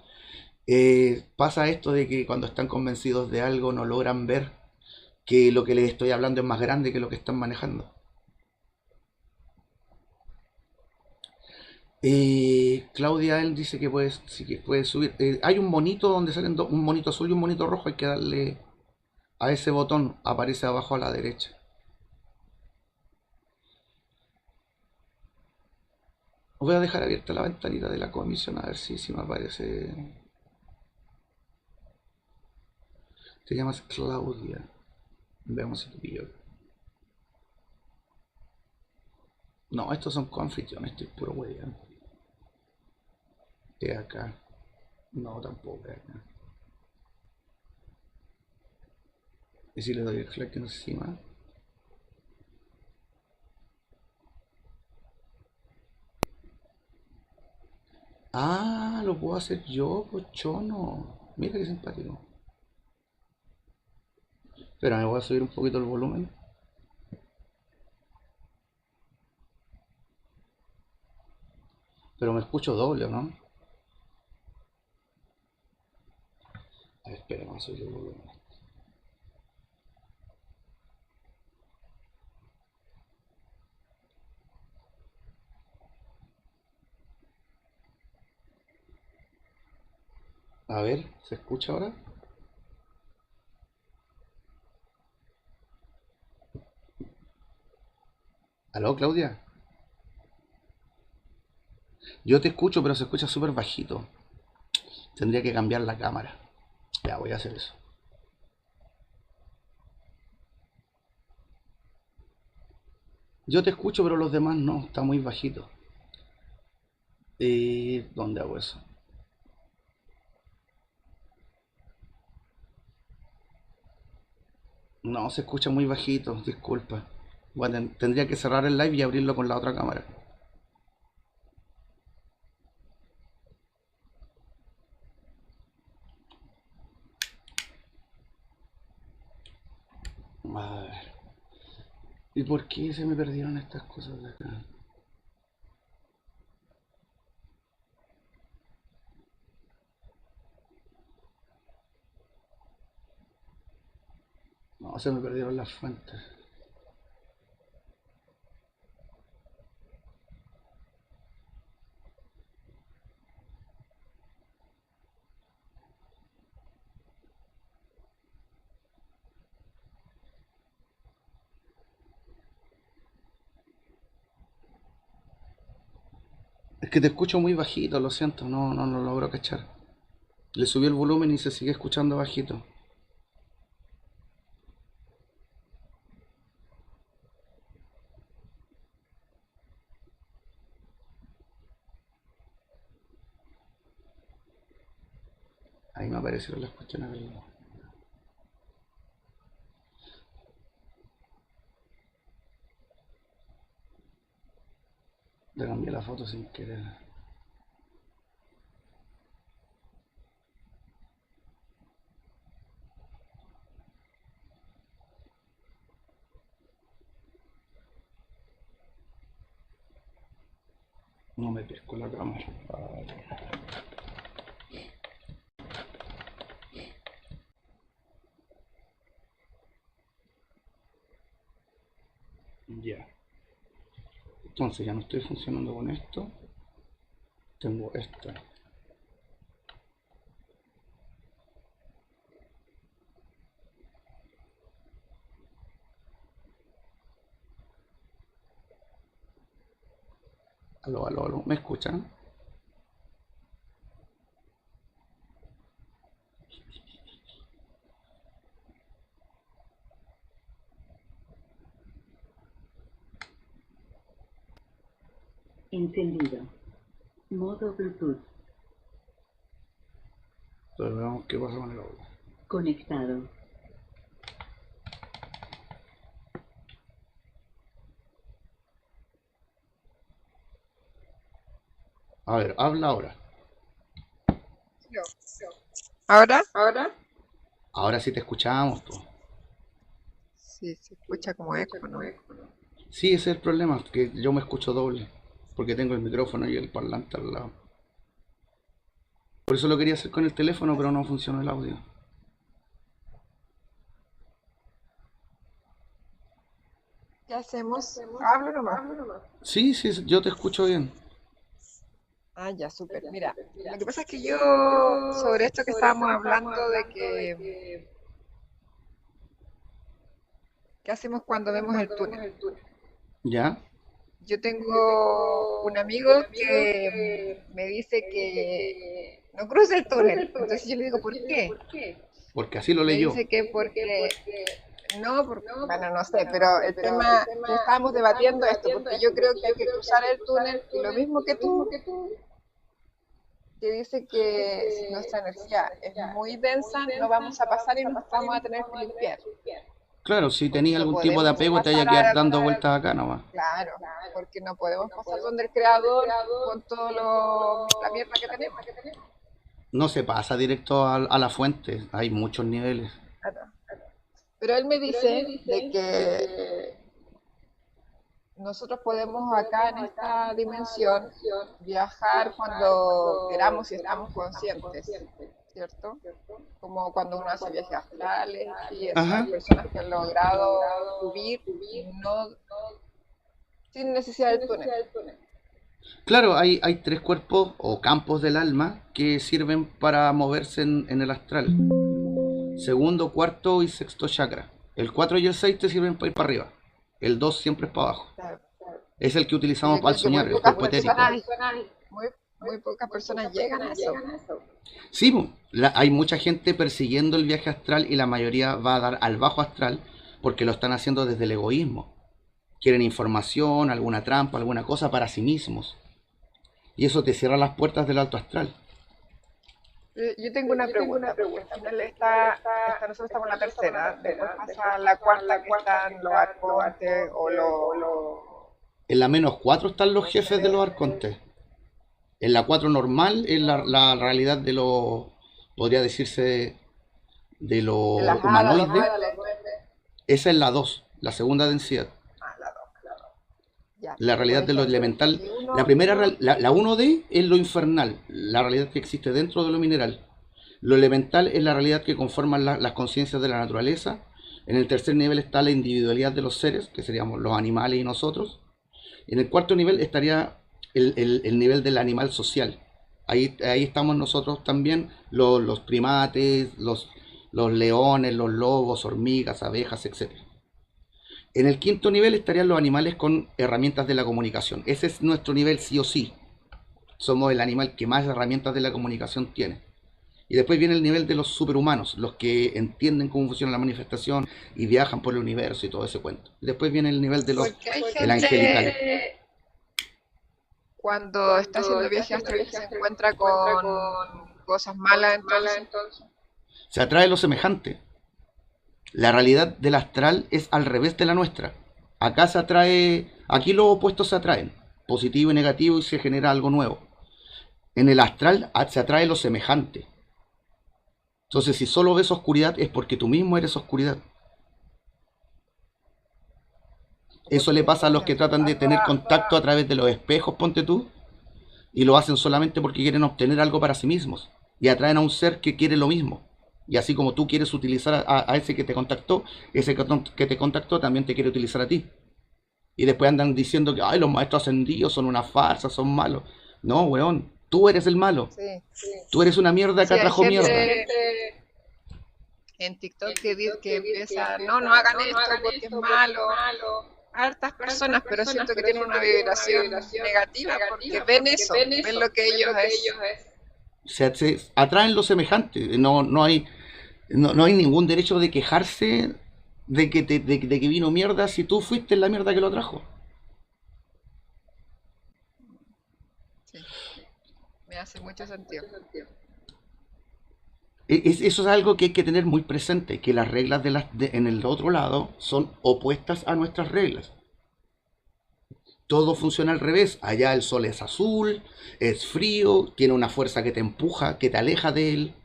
pasa esto de que cuando están convencidos de algo no logran ver que lo que les estoy hablando es más grande que lo que están manejando. Claudia, él dice que sí que puede subir. Hay un monito donde salen un monito azul y un monito rojo. Hay que darle a ese botón. Aparece abajo a la derecha. Voy a dejar abierta la ventanita de la comisión a ver si me aparece. Te llamas Claudia. Veamos si te pillo. No, estos son confitiones. Estoy puro hueveando. Es acá. No, tampoco es acá. Y si le doy el clic encima. Ah, lo puedo hacer yo, cochono. Mira qué simpático. Espera, me voy a subir un poquito el volumen. Pero me escucho doble, ¿no? A ver, espera, vamos a subir el volumen. A ver, ¿se escucha ahora? ¿Aló, Claudia? Yo te escucho, pero se escucha súper bajito. Tendría que cambiar la cámara. Ya, voy a hacer eso. Yo te escucho, pero los demás no. Está muy bajito. ¿Dónde hago eso? No, se escucha muy bajito. Disculpa. Bueno, tendría que cerrar el live y abrirlo con la otra cámara. A ver. ¿Y por qué se me perdieron estas cosas de acá? No, se me perdieron las fuentes. Es que te escucho muy bajito, lo siento, no lo logro cachar. Le subí el volumen y se sigue escuchando bajito. Ahí me aparecieron las cuestiones del... Le cambié la foto sin querer. No me pesco la cámara. Vale. Ya. Entonces ya no estoy funcionando con esto. Tengo esto. Aló, aló, aló. ¿Me escuchan? Encendido. Modo Bluetooth. Entonces veamos qué pasa con el audio. Conectado. A ver, habla ahora. ¿Ahora? Ahora sí te escuchamos, pues. Sí, se escucha como eco, ¿no? Sí, ese es el problema, que yo me escucho doble, porque tengo el micrófono y el parlante al lado. Por eso lo quería hacer con el teléfono, pero no funcionó el audio. ¿Qué hacemos? Hablo nomás. Sí, sí, yo te escucho bien. Ah, ya, súper. Mira, lo que pasa es que yo, sobre esto que estábamos hablando de que, ¿qué hacemos cuando vemos el túnel? ¿Ya? Yo tengo un amigo que me dice que no cruce el túnel. Entonces yo le digo, ¿por qué? Porque así lo Me leyó. dice que porque, no, bueno, no sé, pero el tema que estábamos debatiendo esto, porque yo creo que hay que cruzar el túnel y lo mismo que tú, que dice que si nuestra energía es muy densa, no vamos a pasar y nos vamos a tener que limpiar. Claro, si tenía No algún tipo de podemos apego te vaya a pasar quedar dando vueltas acá nomás. claro, porque no podemos pasar donde el creador con todo la mierda que tenemos. No se pasa directo a la fuente, hay muchos niveles. Claro. Pero él me dice de que nosotros podemos acá en esta dimensión viajar cuando queramos y estamos conscientes, ¿cierto? Como cuando uno hace viajes astrales y eso, Ajá. hay personas que han logrado subir no, sin necesidad del túnel. Claro, hay tres cuerpos o campos del alma que sirven para moverse en el astral. Segundo, cuarto y sexto chakra. El 4 y el 6 te sirven para ir para arriba. El 2 siempre es para abajo. Claro. Es el que Yo utilizamos para creo el que muy soñar, el pocas cuerpo etérico. personas, muy, muy pocas personas llegan a eso. Sí, hay mucha gente persiguiendo el viaje astral y la mayoría va a dar al bajo astral porque lo están haciendo desde el egoísmo. Quieren información, alguna trampa, alguna cosa para sí mismos. Y eso te cierra las puertas del alto astral. Yo tengo una pregunta, porque al final nosotros estamos en la tercera, después pasa la cuarta que están los arcontes o En la -4 están los jefes de los arcontes. En la 4 normal es la realidad de lo, podría decirse, de lo las hadas, los humanoide. duendes. Esa es la 2, la segunda densidad. Ah, la dos, ya. La Y por realidad de lo ejemplo, elemental. si uno, La primera, la 1D es lo infernal, la realidad que existe dentro de lo mineral. Lo elemental es la realidad que conforman las conciencias de la naturaleza. En el tercer nivel está la individualidad de los seres, que seríamos los animales y nosotros. En el cuarto nivel estaría el nivel del animal social. Ahí estamos nosotros también, los primates, los leones, los lobos, hormigas, abejas, etc. En el quinto nivel estarían los animales con herramientas de la comunicación. Ese es nuestro nivel sí o sí. Somos el animal que más herramientas de la comunicación tiene. Y después viene el nivel de los superhumanos, los que entienden cómo funciona la manifestación y viajan por el universo y todo ese cuento. Y después viene el nivel de porque hay el angelical. gente cuando está haciendo viajes astrales se encuentra con cosas malas, entonces. Se atrae lo semejante. La realidad del astral es al revés de la nuestra. Acá se atrae, aquí los opuestos se atraen, positivo y negativo, y se genera algo nuevo. En el astral se atrae lo semejante. Entonces, si solo ves oscuridad es porque tú mismo eres oscuridad. Eso le pasa a los que tratan de tener contacto a través de los espejos, ponte tú, y lo hacen solamente porque quieren obtener algo para sí mismos. Y atraen a un ser que quiere lo mismo. Y así como tú quieres utilizar a ese que te contactó, ese que te contactó también te quiere utilizar a ti. Y después andan diciendo que ay, los maestros ascendidos son una farsa, son malos. No, weón, tú eres el malo. Sí. Tú eres una mierda que Sí, hay atrajo mierda. gente en TikTok que dice que empieza, no, no hagan esto porque es malo. Hartas personas, pero siento que tienen una vibración negativa porque ven eso, ven lo que ellos es. Se atraen lo semejante. No hay ningún derecho de quejarse de que vino mierda si tú fuiste la mierda que lo trajo. Sí, me hace mucho sentido. Eso es algo que hay que tener muy presente, que las reglas en el otro lado son opuestas a nuestras reglas. Todo funciona al revés. Allá el sol es azul, es frío, tiene una fuerza que te empuja, que te aleja de él.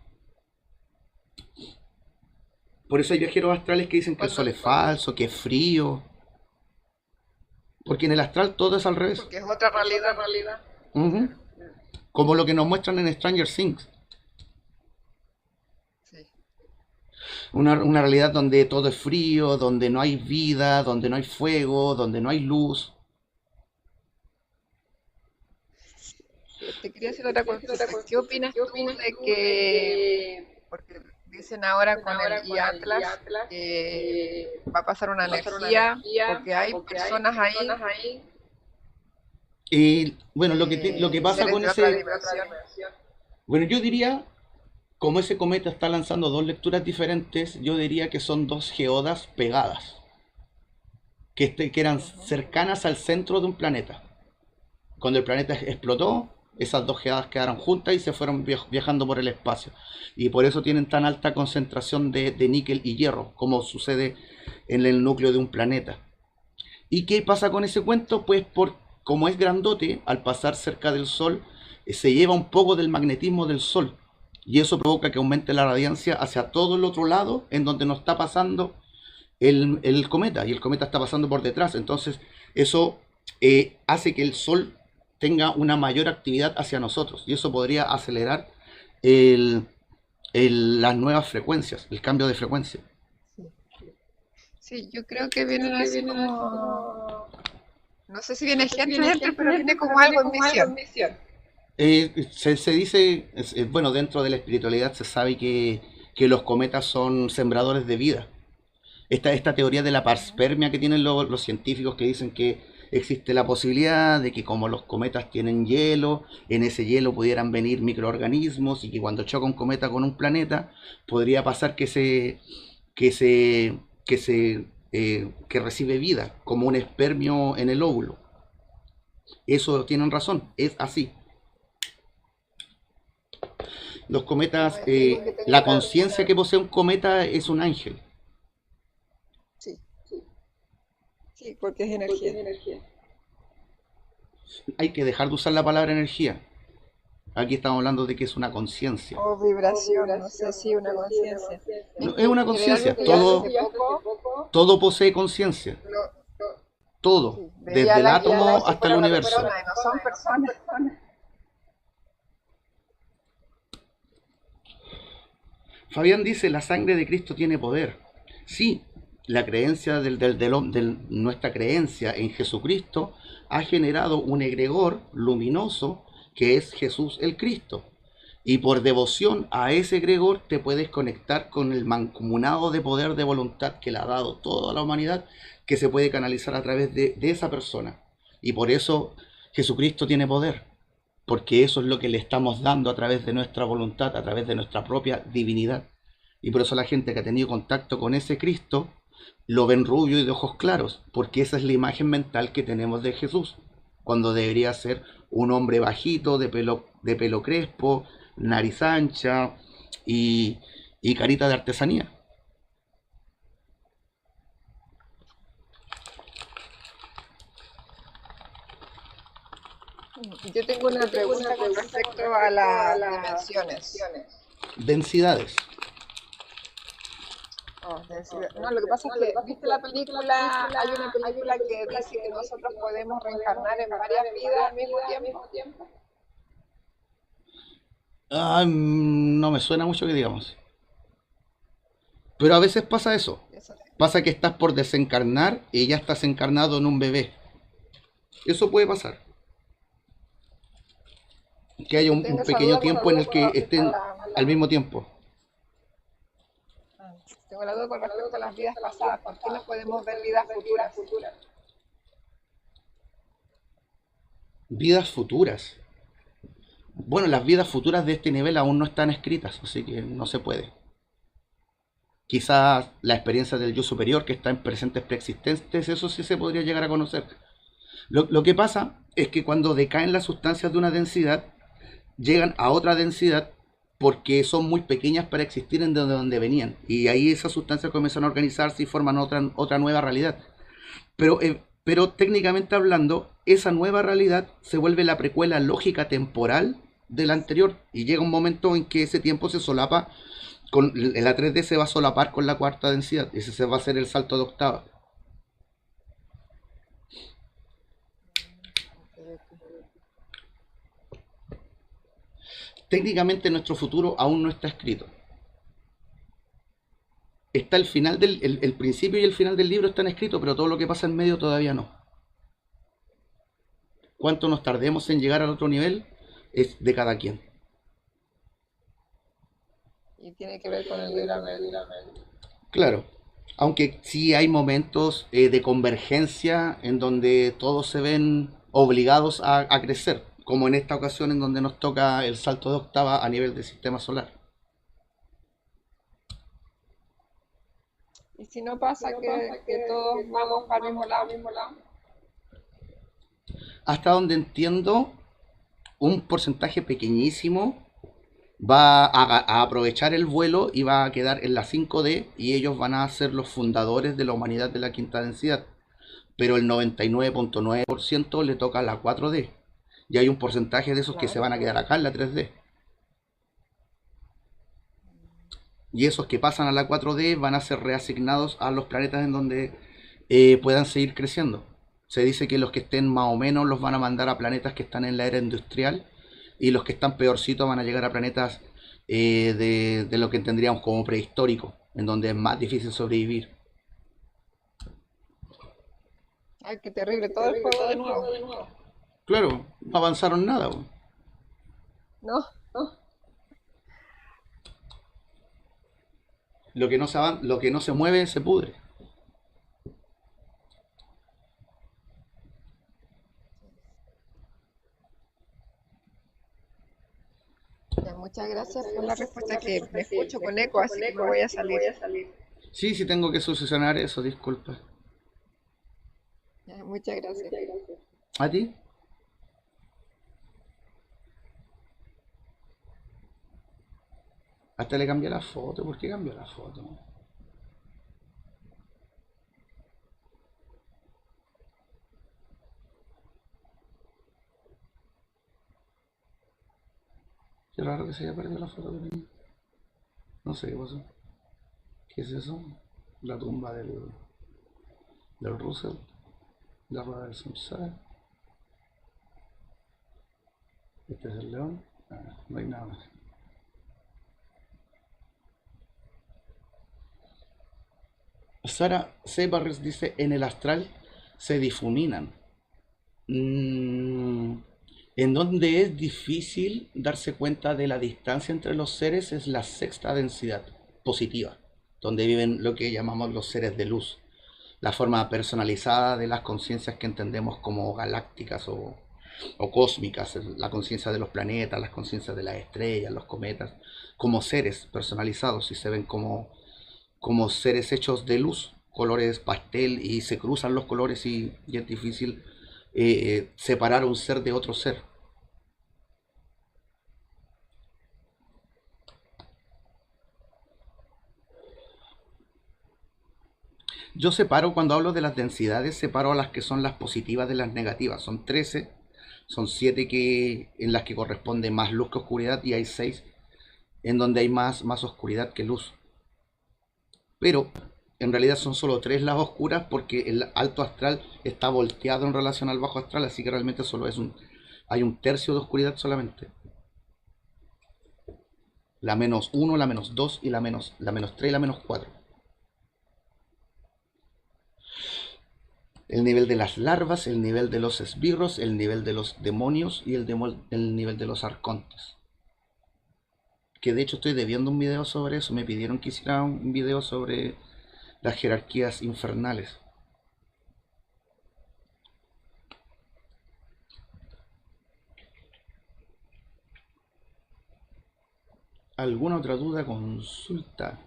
Por eso hay viajeros astrales que dicen que el sol es falso, que es frío. Porque en el astral todo es al revés. Porque es otra realidad. Ujú. Como lo que nos muestran en Stranger Things. Sí. Una realidad donde todo es frío, donde no hay vida, donde no hay fuego, donde no hay luz. Te quería hacer otra consulta. ¿Qué opinas tú de que, porque dicen ahora con el Atlas que va a pasar una energía, porque hay personas ahí, Y bueno, lo que pasa seres con de otra ese... dimensión? Bueno, yo diría, como ese cometa está lanzando dos lecturas diferentes, yo diría que son dos geodas pegadas, que eran cercanas al centro de un planeta. Cuando el planeta explotó, esas dos geadas quedaron juntas y se fueron viajando por el espacio. Y por eso tienen tan alta concentración de níquel y hierro, como sucede en el núcleo de un planeta. ¿Y qué pasa con ese cuento? Pues como es grandote, al pasar cerca del Sol, se lleva un poco del magnetismo del Sol. Y eso provoca que aumente la radiancia hacia todo el otro lado, en donde nos está pasando el cometa. Y el cometa está pasando por detrás. Entonces, eso hace que el Sol tenga una mayor actividad hacia nosotros. Y eso podría acelerar las nuevas frecuencias, el cambio de frecuencia. Sí, yo creo que vienen así como, no sé si viene gente, pero viene como algo en misión. Se dice, bueno, dentro de la espiritualidad se sabe que los cometas son sembradores de vida. Esta teoría de la parspermia que tienen los científicos que dicen que existe la posibilidad de que como los cometas tienen hielo, en ese hielo pudieran venir microorganismos y que cuando choca un cometa con un planeta podría pasar que recibe vida como un espermio en el óvulo. Eso tienen razón, es así. Los cometas, la conciencia que posee un cometa es un ángel. Sí, porque es energía. Hay que dejar de usar la palabra energía. Aquí estamos hablando de que es una conciencia. O vibración, no sé si una conciencia. No, es una conciencia. Generalmente yo hace Todo posee conciencia. Todo. sí, Desde veía el la átomo guía si hasta fuera el una universo. persona, y no son personas. Fabián dice, la sangre de Cristo tiene poder. Sí, la creencia nuestra creencia en Jesucristo ha generado un egregor luminoso que es Jesús el Cristo. Y por devoción a ese egregor te puedes conectar con el mancomunado de poder de voluntad que le ha dado toda la humanidad, que se puede canalizar a través de esa persona. Y por eso Jesucristo tiene poder, porque eso es lo que le estamos dando a través de nuestra voluntad, a través de nuestra propia divinidad. Y por eso la gente que ha tenido contacto con ese Cristo lo ven rubio y de ojos claros, porque esa es la imagen mental que tenemos de Jesús, cuando debería ser un hombre bajito, de pelo crespo, nariz ancha y carita de artesanía. Yo tengo una pregunta con respecto a las dimensiones. Densidades. No, lo que pasa es que, ¿viste la película? Hay una película que dice que nosotros podemos reencarnar en varias vidas al mismo tiempo. No me suena mucho que digamos. Pero a veces pasa eso. Pasa que estás por desencarnar y ya estás encarnado en un bebé. Eso puede pasar. Que haya Tengo un esa pequeño duda con tiempo en el respecto que estén al mismo tiempo. tengo la duda con respecto a las vidas pasadas. ¿Por qué no podemos ver vidas futuras? Vidas futuras. Bueno, las vidas futuras de este nivel aún no están escritas, así que no se puede. Quizás la experiencia del yo superior que está en presentes preexistentes, eso sí se podría llegar a conocer. Lo que pasa es que cuando decaen las sustancias de una densidad, llegan a otra densidad porque son muy pequeñas para existir en donde venían. Y ahí esas sustancias comienzan a organizarse y forman otra nueva realidad. Pero técnicamente hablando, esa nueva realidad se vuelve la precuela lógica temporal de la anterior. Y llega un momento en que ese tiempo se solapa, la 3D se va a solapar con la cuarta densidad. Ese se va a hacer el salto de octava. Técnicamente nuestro futuro aún no está escrito. Está el final el principio y el final del libro están escritos, pero todo lo que pasa en medio todavía no. Cuánto nos tardemos en llegar al otro nivel es de cada quien. Y tiene que ver con el libre albedrío. Claro, aunque sí hay momentos de convergencia en donde todos se ven obligados a crecer, como en esta ocasión en donde nos toca el salto de octava a nivel del sistema solar. Y si no pasa que todos vamos para el mismo lado. Hasta donde entiendo, un porcentaje pequeñísimo va a aprovechar el vuelo y va a quedar en la 5D y ellos van a ser los fundadores de la humanidad de la quinta densidad. Pero el 99.9% le toca la 4D. Y hay un porcentaje de esos que se van a quedar acá en la 3D. Y esos que pasan a la 4D van a ser reasignados a los planetas en donde puedan seguir creciendo. Se dice que los que estén más o menos los van a mandar a planetas que están en la era industrial y los que están peorcitos van a llegar a planetas de lo que tendríamos como prehistórico, en donde es más difícil sobrevivir. Ay, qué terrible, todo el juego de nuevo. Claro, no avanzaron nada. ¿No? Lo que no se mueve se pudre. Ya, muchas gracias por la respuesta, que me escucho con eco, así que me voy a salir. Sí, sí tengo que solucionar eso, disculpa. Ya, muchas gracias. ¿A ti? Hasta le cambié la foto. ¿Por qué cambió la foto? Qué raro que se haya perdido la foto que tenía. No sé qué pasó. ¿Qué es eso? La tumba del Russell. La rueda del samsara. Este es el león. Ah, no hay nada más. Sara Sebarres dice, en el astral se difuminan. Mm, en donde es difícil darse cuenta de la distancia entre los seres es la sexta densidad positiva, donde viven lo que llamamos los seres de luz, la forma personalizada de las conciencias que entendemos como galácticas o cósmicas, la conciencia de los planetas, las conciencias de las estrellas, los cometas, como seres personalizados y se ven como seres hechos de luz, colores pastel y se cruzan los colores y es difícil separar un ser de otro ser. Yo separo, cuando hablo de las densidades, separo a las que son las positivas de las negativas. Son 13, son 7 en las que corresponde más luz que oscuridad y hay 6 en donde hay más oscuridad que luz. Pero en realidad son solo 3 las oscuras porque el alto astral está volteado en relación al bajo astral, así que realmente solo hay un tercio de oscuridad solamente. La menos 1, la menos 2 y la menos 3 y la menos 4. El nivel de las larvas, el nivel de los esbirros, el nivel de los demonios y el nivel de los arcontes. Que de hecho estoy debiendo un video sobre eso. Me pidieron que hiciera un video sobre las jerarquías infernales. ¿Alguna otra duda? Consulta.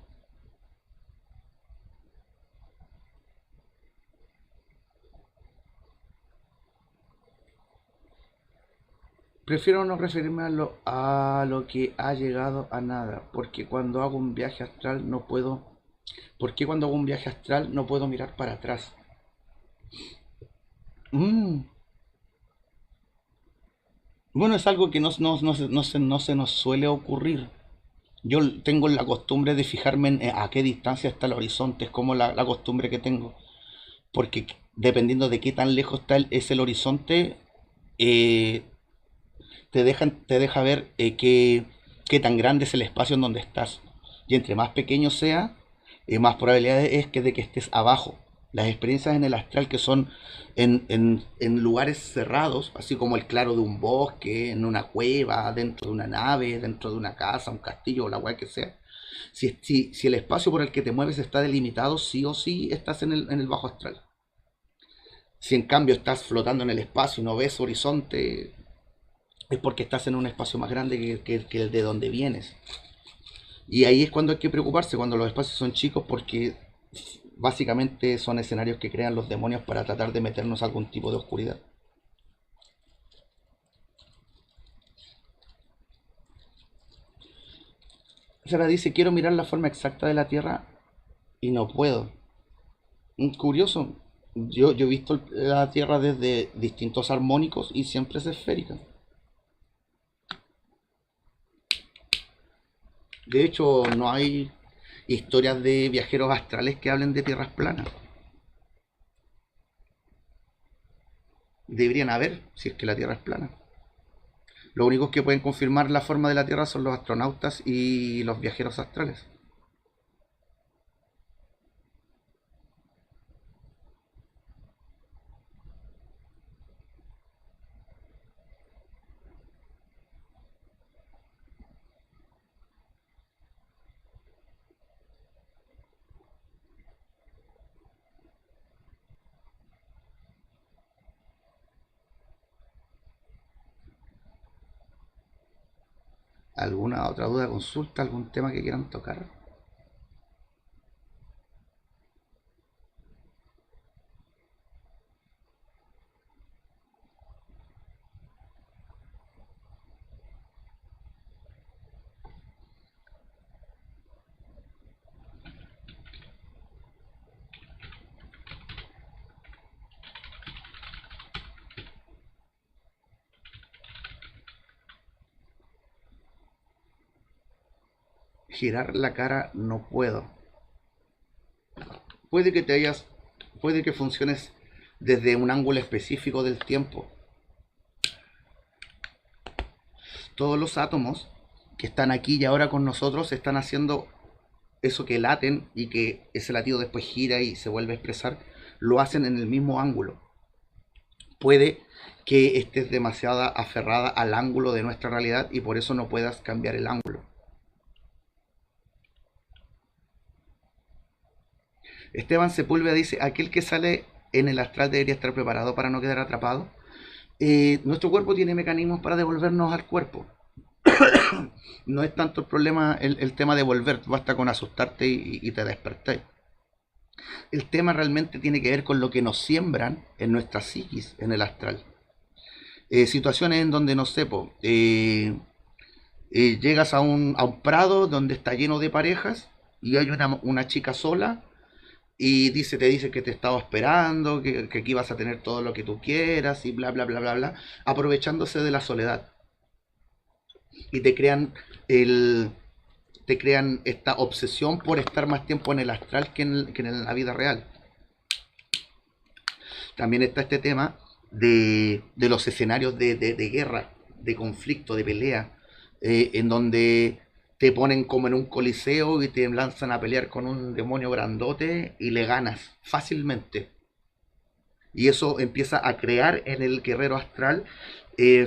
Prefiero no referirme a lo que ha llegado a nada, porque cuando hago un viaje astral no puedo, porque cuando hago un viaje astral no puedo mirar para atrás. Mm. Bueno, es algo que no se nos suele ocurrir. Yo tengo la costumbre de fijarme en a qué distancia está el horizonte, es como la costumbre que tengo, porque dependiendo de qué tan lejos es el horizonte, eh, te deja ver qué tan grande es el espacio en donde estás. Y entre más pequeño sea, más probabilidad es que de que estés abajo. Las experiencias en el astral que son en lugares cerrados, así como el claro de un bosque, en una cueva, dentro de una nave, dentro de una casa, un castillo o la cual que sea. Si el espacio por el que te mueves está delimitado, sí o sí estás en el bajo astral. Si en cambio estás flotando en el espacio y no ves horizonte, es porque estás en un espacio más grande que el de donde vienes. Y ahí es cuando hay que preocuparse, cuando los espacios son chicos, porque básicamente son escenarios que crean los demonios para tratar de meternos algún tipo de oscuridad. Sara dice, quiero mirar la forma exacta de la Tierra y no puedo. Curioso, yo he visto la Tierra desde distintos armónicos y siempre es esférica. De hecho, no hay historias de viajeros astrales que hablen de tierras planas. Deberían haber, si es que la Tierra es plana. Los únicos que pueden confirmar la forma de la Tierra son los astronautas y los viajeros astrales. ¿Alguna otra duda, consulta, algún tema que quieran tocar? Girar la cara no puedo. Puede que te hayas, puede que funciones desde un ángulo específico del tiempo. Todos los átomos que están aquí y ahora con nosotros están haciendo eso que laten y que ese latido después gira y se vuelve a expresar, lo hacen en el mismo ángulo. Puede que estés demasiado aferrada al ángulo de nuestra realidad y por eso no puedas cambiar el ángulo. Esteban Sepúlveda dice, aquel que sale en el astral debería estar preparado para no quedar atrapado. Nuestro cuerpo tiene mecanismos para devolvernos al cuerpo. No es tanto el problema el tema de volver, basta con asustarte y te despertáis. El tema realmente tiene que ver con lo que nos siembran en nuestra psiquis, en el astral. Situaciones en donde, no sé, llegas a un prado donde está lleno de parejas y hay una chica sola y te dice que te estaba esperando, que aquí vas a tener todo lo que tú quieras y bla, bla, bla, bla, bla, aprovechándose de la soledad. Y el, te crean esta obsesión por estar más tiempo en el astral que en la vida real. También está este tema de los escenarios de guerra, de conflicto, de pelea, en donde te ponen como en un coliseo y te lanzan a pelear con un demonio grandote y le ganas fácilmente. Y eso empieza a crear en el guerrero astral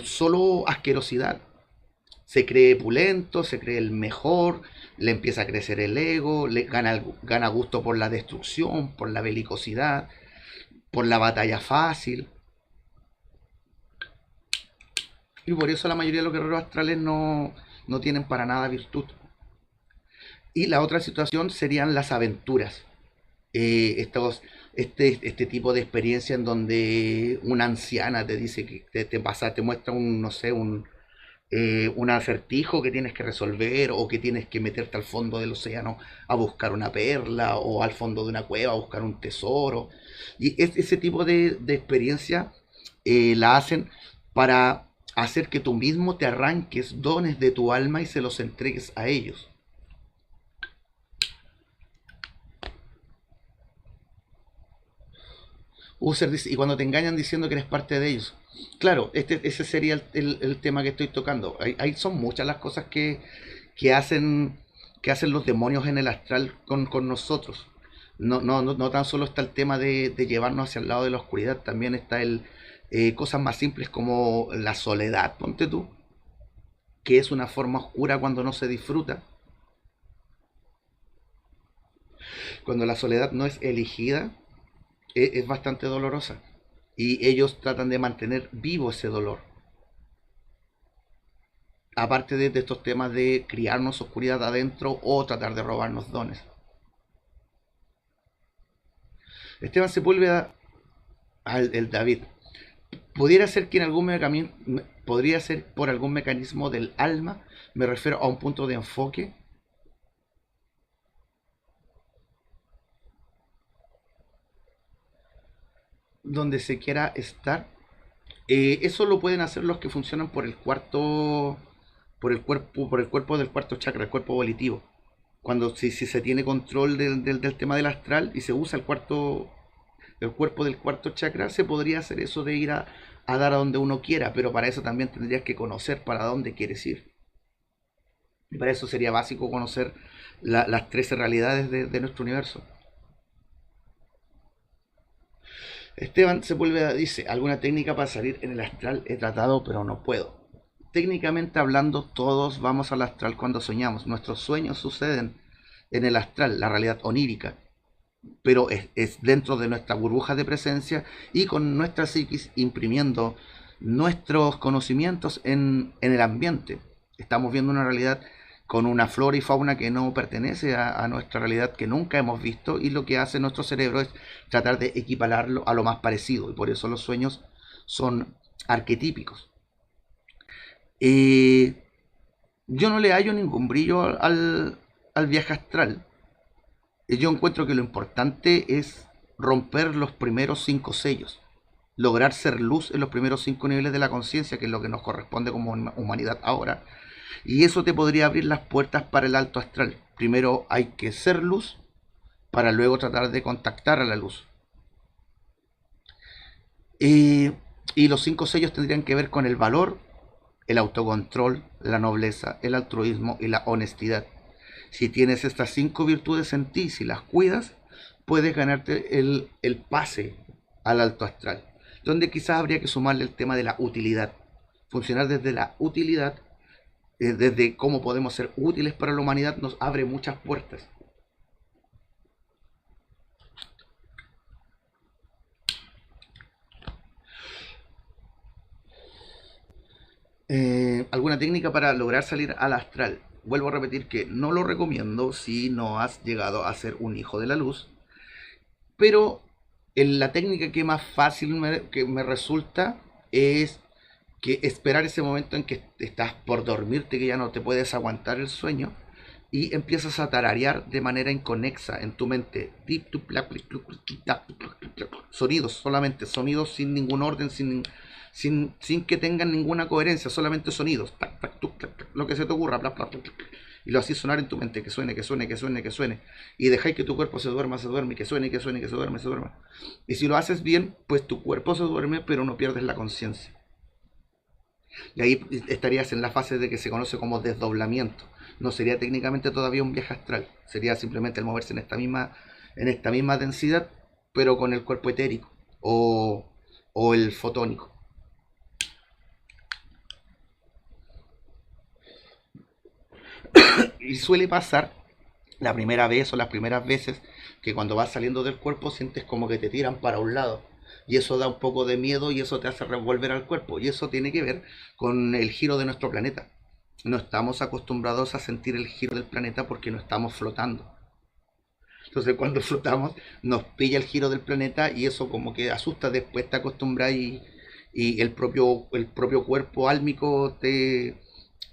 solo asquerosidad. Se cree pulento, se cree el mejor, le empieza a crecer el ego, gana gusto por la destrucción, por la belicosidad, por la batalla fácil. Y por eso la mayoría de los guerreros astrales no tienen para nada virtud. Y la otra situación serían las aventuras. Este tipo de experiencia en donde una anciana te dice que te muestra un, no sé, un acertijo que tienes que resolver o que tienes que meterte al fondo del océano a buscar una perla o al fondo de una cueva a buscar un tesoro. Y ese tipo de experiencia la hacen para hacer que tú mismo te arranques dones de tu alma y se los entregues a ellos. User dice, y cuando te engañan diciendo que eres parte de ellos. Claro, ese sería el tema que estoy tocando. Son muchas las cosas que hacen, que hacen los demonios en el astral con nosotros. No tan solo está el tema de llevarnos hacia el lado de la oscuridad, también está cosas más simples como la soledad, ponte tú, que es una forma oscura cuando no se disfruta. Cuando la soledad no es elegida, es bastante dolorosa. Y ellos tratan de mantener vivo ese dolor. Aparte de estos temas de criarnos oscuridad adentro o tratar de robarnos dones. Esteban Sepúlveda, el David, pudiera ser que en algún podría ser por algún mecanismo del alma, me refiero a un punto de enfoque. Donde se quiera estar. Eso lo pueden hacer los que funcionan por el cuarto, por el cuerpo del cuarto chakra, el cuerpo volitivo. Cuando si se tiene control del tema del astral y se usa el cuerpo del cuarto chakra, se podría hacer eso de ir a dar a donde uno quiera, pero para eso también tendrías que conocer para dónde quieres ir. Y para eso sería básico conocer las 13 realidades de nuestro universo. Esteban Sepúlveda dice, ¿alguna técnica para salir en el astral? He tratado, pero no puedo. Técnicamente hablando, todos vamos al astral cuando soñamos. Nuestros sueños suceden en el astral, la realidad onírica. Pero es dentro de nuestra burbuja de presencia y con nuestra psiquis imprimiendo nuestros conocimientos en el ambiente. Estamos viendo una realidad con una flora y fauna que no pertenece a nuestra realidad, que nunca hemos visto, y lo que hace nuestro cerebro es tratar de equipararlo a lo más parecido, y por eso los sueños son arquetípicos. Yo no le hallo ningún brillo al viaje astral. Yo encuentro que lo importante es romper los primeros 5 sellos, lograr ser luz en los primeros 5 niveles de la conciencia, que es lo que nos corresponde como humanidad ahora. Y eso te podría abrir las puertas para el alto astral. Primero hay que ser luz para luego tratar de contactar a la luz. Y los 5 sellos tendrían que ver con el valor, el autocontrol, la nobleza, el altruismo y la honestidad. Si tienes estas 5 virtudes en ti, si las cuidas, puedes ganarte el pase al alto astral. Donde quizás habría que sumarle el tema de la utilidad. Funcionar desde la utilidad, desde cómo podemos ser útiles para la humanidad, nos abre muchas puertas. ¿Alguna técnica para lograr salir al astral? Vuelvo a repetir que no lo recomiendo si no has llegado a ser un hijo de la luz, pero la técnica que más fácil que me resulta es que esperar ese momento en que estás por dormirte, que ya no te puedes aguantar el sueño, y empiezas a tararear de manera inconexa en tu mente. Sonidos, solamente sonidos sin ningún orden, sin que tengan ninguna coherencia, solamente sonidos. Lo que se te ocurra. Y lo hacís sonar en tu mente, que suene, que suene, que suene, que suene. Y dejáis que tu cuerpo se duerma, y que suene, que suene, que se duerme, se duerma. Y si lo haces bien, pues tu cuerpo se duerme, pero no pierdes la conciencia. Y ahí estarías en la fase de que se conoce como desdoblamiento. No sería técnicamente todavía un viaje astral, sería simplemente el moverse en esta misma densidad, pero con el cuerpo etérico o, o el fotónico. Y suele pasar la primera vez o las primeras veces que cuando vas saliendo del cuerpo sientes como que te tiran para un lado. Y eso da un poco de miedo y eso te hace revolver al cuerpo. Y eso tiene que ver con el giro de nuestro planeta. No estamos acostumbrados a sentir el giro del planeta porque no estamos flotando. Entonces cuando flotamos nos pilla el giro del planeta y eso como que asusta, después te acostumbras y el propio cuerpo álmico te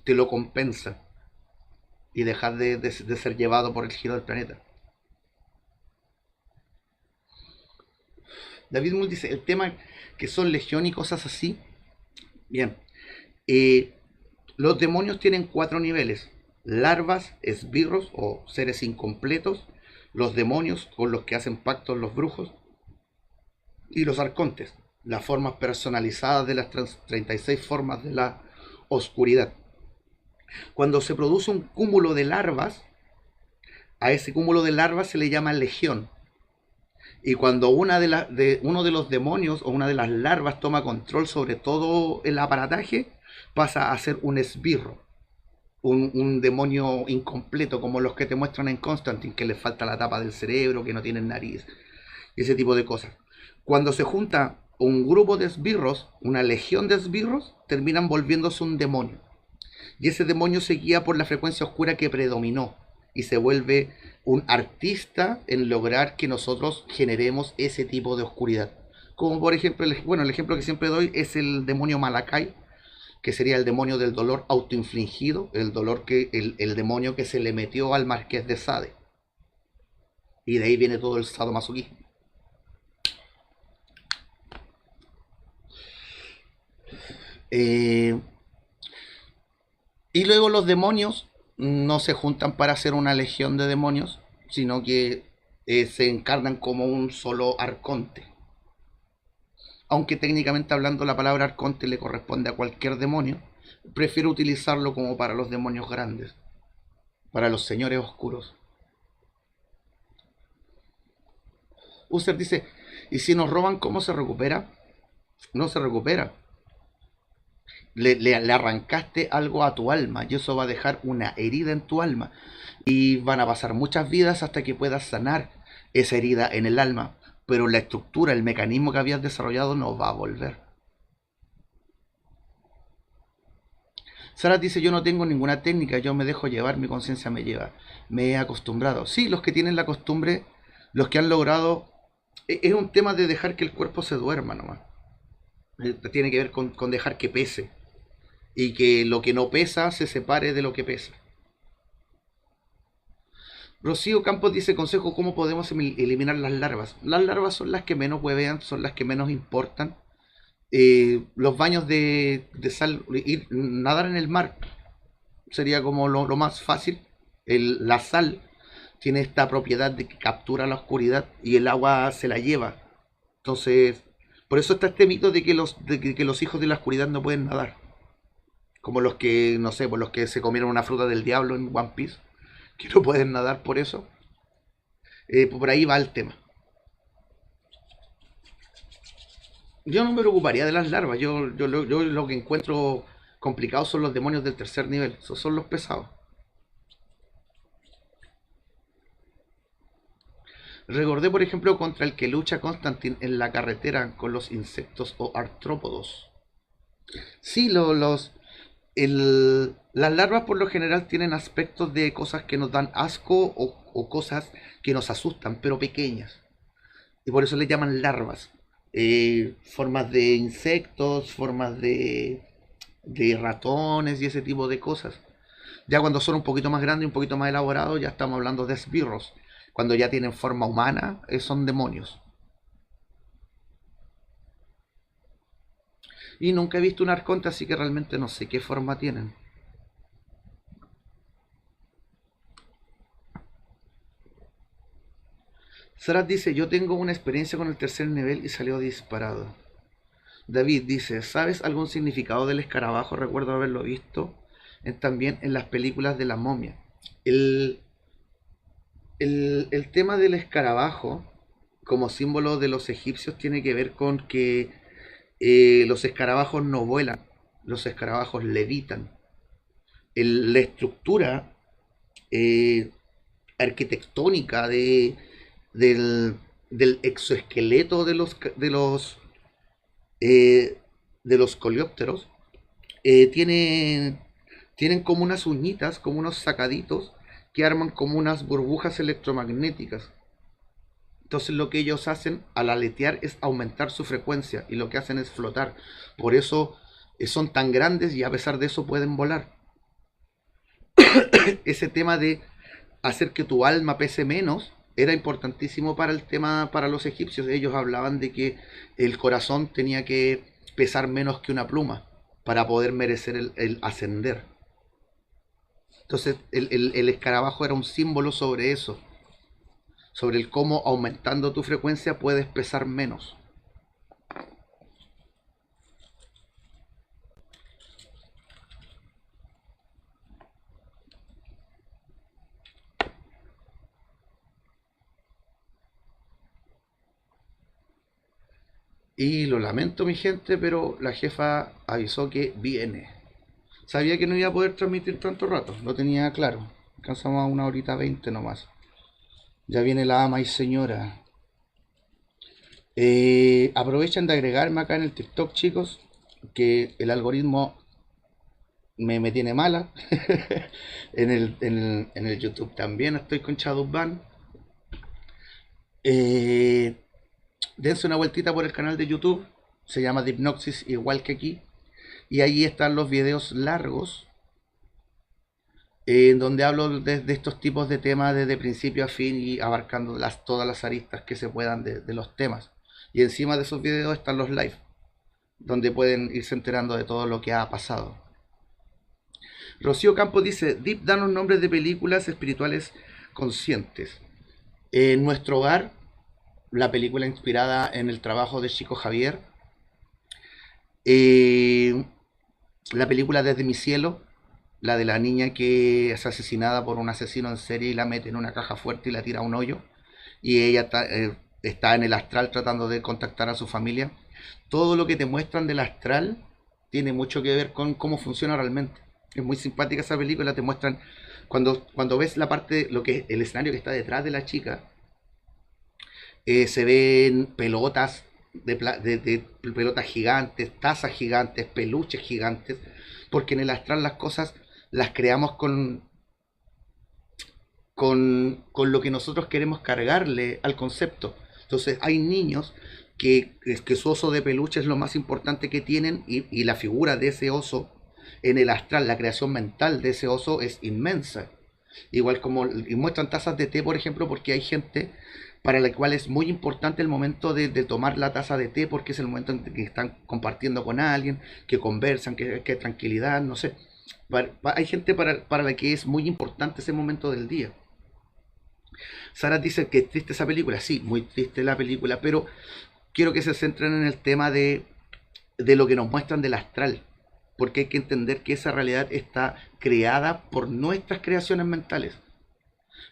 lo compensa y dejas de ser llevado por el giro del planeta. David Mull dice, el tema que son legión y cosas así. Bien, eh, los demonios tienen 4 niveles: larvas, esbirros o seres incompletos, los demonios con los que hacen pactos los brujos y los arcontes, las formas personalizadas de las 36 formas de la oscuridad. Cuando se produce un cúmulo de larvas, a ese cúmulo de larvas se le llama legión. Y cuando uno de los demonios o una de las larvas toma control sobre todo el aparataje, pasa a ser un esbirro, un demonio incompleto, como los que te muestran en Constantine, que les falta la tapa del cerebro, que no tienen nariz, ese tipo de cosas. Cuando se junta un grupo de esbirros, una legión de esbirros, terminan volviéndose un demonio. Y ese demonio se guía por la frecuencia oscura que predominó y se vuelve un artista en lograr que nosotros generemos ese tipo de oscuridad. Como por ejemplo, el ejemplo que siempre doy es el demonio Malakai, que sería el demonio del dolor autoinfligido, el demonio que se le metió al Marqués de Sade. Y de ahí viene todo el sadomasoquismo. Y luego los demonios no se juntan para hacer una legión de demonios, sino que se encarnan como un solo arconte. Aunque técnicamente hablando la palabra arconte le corresponde a cualquier demonio, prefiero utilizarlo como para los demonios grandes, para los señores oscuros. User dice, ¿y si nos roban cómo se recupera? No se recupera. Le arrancaste algo a tu alma y eso va a dejar una herida en tu alma y van a pasar muchas vidas hasta que puedas sanar esa herida en el alma, pero la estructura, el mecanismo que habías desarrollado no va a volver. Sara dice, yo no tengo ninguna técnica, yo me dejo llevar, mi conciencia me lleva, me he acostumbrado. Sí, los que tienen la costumbre, los que han logrado, es un tema de dejar que el cuerpo se duerma nomás. Tiene que ver con dejar que pese y que lo que no pesa se separe de lo que pesa. Rocío Campos dice, consejo, ¿cómo podemos eliminar las larvas? Las larvas son las que menos huevean, son las que menos importan. Los baños de sal, nadar en el mar sería como lo más fácil. La sal tiene esta propiedad de que captura la oscuridad y el agua se la lleva. Entonces, por eso está este mito de que los hijos de la oscuridad no pueden nadar. Como los que, no sé, por los que se comieron una fruta del diablo en One Piece, que no pueden nadar por eso. Por ahí va el tema. Yo no me preocuparía de las larvas. Yo lo que encuentro complicado son los demonios del tercer nivel. Esos son los pesados. Recordé, por ejemplo, contra el que lucha Constantine en la carretera con los insectos o artrópodos. Sí, las larvas por lo general tienen aspectos de cosas que nos dan asco o cosas que nos asustan, pero pequeñas. Y por eso le llaman larvas. Formas de insectos, formas de ratones y ese tipo de cosas. Ya cuando son un poquito más grandes y un poquito más elaborados, ya estamos hablando de esbirros. Cuando ya tienen forma humana, son demonios. Y nunca he visto un arconte, así que realmente no sé qué forma tienen. Sarat dice, yo tengo una experiencia con el tercer nivel y salió disparado. David dice, ¿sabes algún significado del escarabajo? Recuerdo haberlo visto también en las películas de la momia. El tema del escarabajo, como símbolo de los egipcios tiene que ver con que los escarabajos no vuelan, los escarabajos levitan. La estructura eh, arquitectónica del exoesqueleto eh, de los coleópteros tienen como unas uñitas, como unos sacaditos que arman como unas burbujas electromagnéticas. Entonces lo que ellos hacen al aletear es aumentar su frecuencia y lo que hacen es flotar. Por eso son tan grandes y a pesar de eso pueden volar. Ese tema de hacer que tu alma pese menos era importantísimo para el tema, para los egipcios. Ellos hablaban de que el corazón tenía que pesar menos que una pluma para poder merecer el ascender. Entonces el escarabajo era un símbolo sobre eso, sobre el cómo aumentando tu frecuencia puedes pesar menos. Y lo lamento, mi gente, pero la jefa avisó que viene. Sabía que no iba a poder transmitir tanto rato, lo tenía claro. Alcanzamos a 1 hora 20 nomás. Ya viene la ama y señora. Aprovechen de agregarme acá en el TikTok, chicos, que el algoritmo me tiene mala. En el YouTube también estoy con Shadowban. Dense una vueltita por el canal de YouTube, se llama Dipnoxis igual que aquí, y ahí están los videos largos en donde hablo de estos tipos de temas desde principio a fin y abarcando todas las aristas que se puedan de los temas. Y encima de esos videos están los live, donde pueden irse enterando de todo lo que ha pasado. Rocío Campos dice, Deep, danos nombres de películas espirituales conscientes. En nuestro hogar, la película inspirada en el trabajo de Chico Javier. La película Desde mi cielo, la de la niña que es asesinada por un asesino en serie y la mete en una caja fuerte y la tira a un hoyo. Y ella está en el astral tratando de contactar a su familia. Todo lo que te muestran del astral tiene mucho que ver con cómo funciona realmente. Es muy simpática esa película, te muestran, cuando ves la parte, lo que el escenario que está detrás de la chica, se ven pelotas de pelotas gigantes, tazas gigantes, peluches gigantes, porque en el astral las cosas las creamos con lo que nosotros queremos cargarle al concepto. Entonces hay niños que su oso de peluche es lo más importante que tienen y la figura de ese oso en el astral, la creación mental de ese oso es inmensa. Igual como y muestran tazas de té, por ejemplo, porque hay gente para la cual es muy importante el momento de tomar la taza de té porque es el momento en que están compartiendo con alguien, que conversan, que hay tranquilidad, no sé. Hay gente para la que es muy importante ese momento del día. Sara dice que es triste esa película, sí, muy triste la película, pero quiero que se centren en el tema de lo que nos muestran del astral, porque hay que entender que esa realidad está creada por nuestras creaciones mentales.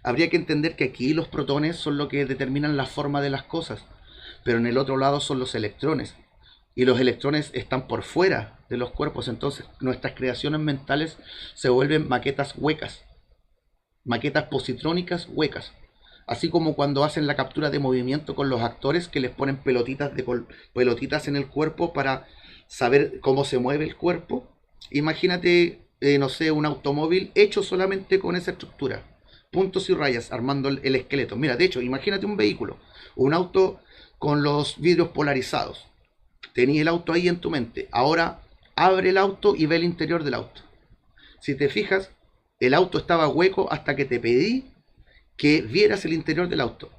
Habría que entender que aquí los protones son lo que determinan la forma de las cosas, pero en el otro lado son los electrones, y los electrones están por fuera de los cuerpos, entonces nuestras creaciones mentales se vuelven maquetas huecas, maquetas positrónicas huecas. Así como cuando hacen la captura de movimiento con los actores que les ponen pelotitas en el cuerpo para saber cómo se mueve el cuerpo. Imagínate, no sé, un automóvil hecho solamente con esa estructura. Puntos y rayas armando el esqueleto. Mira, de hecho, imagínate un vehículo, un auto con los vidrios polarizados. Tenías el auto ahí en tu mente. Ahora abre el auto y ve el interior del auto. Si te fijas, el auto estaba hueco hasta que te pedí que vieras el interior del auto.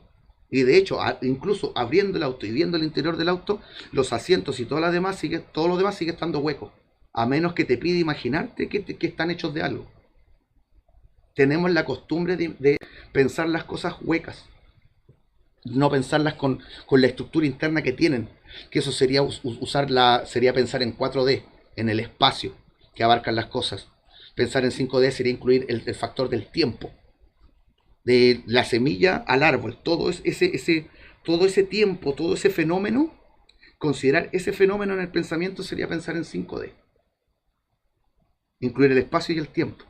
Y de hecho, incluso abriendo el auto y viendo el interior del auto, los asientos y todo lo demás sigue estando hueco. A menos que te pida imaginarte que están hechos de algo. Tenemos la costumbre de pensar las cosas huecas. No pensarlas con la estructura interna que tienen. Que eso sería sería pensar en 4D, en el espacio que abarcan las cosas. Pensar en 5D sería incluir el factor del tiempo. De la semilla al árbol, todo ese todo ese tiempo, todo ese fenómeno, considerar ese fenómeno en el pensamiento sería pensar en 5D. Incluir el espacio y el tiempo.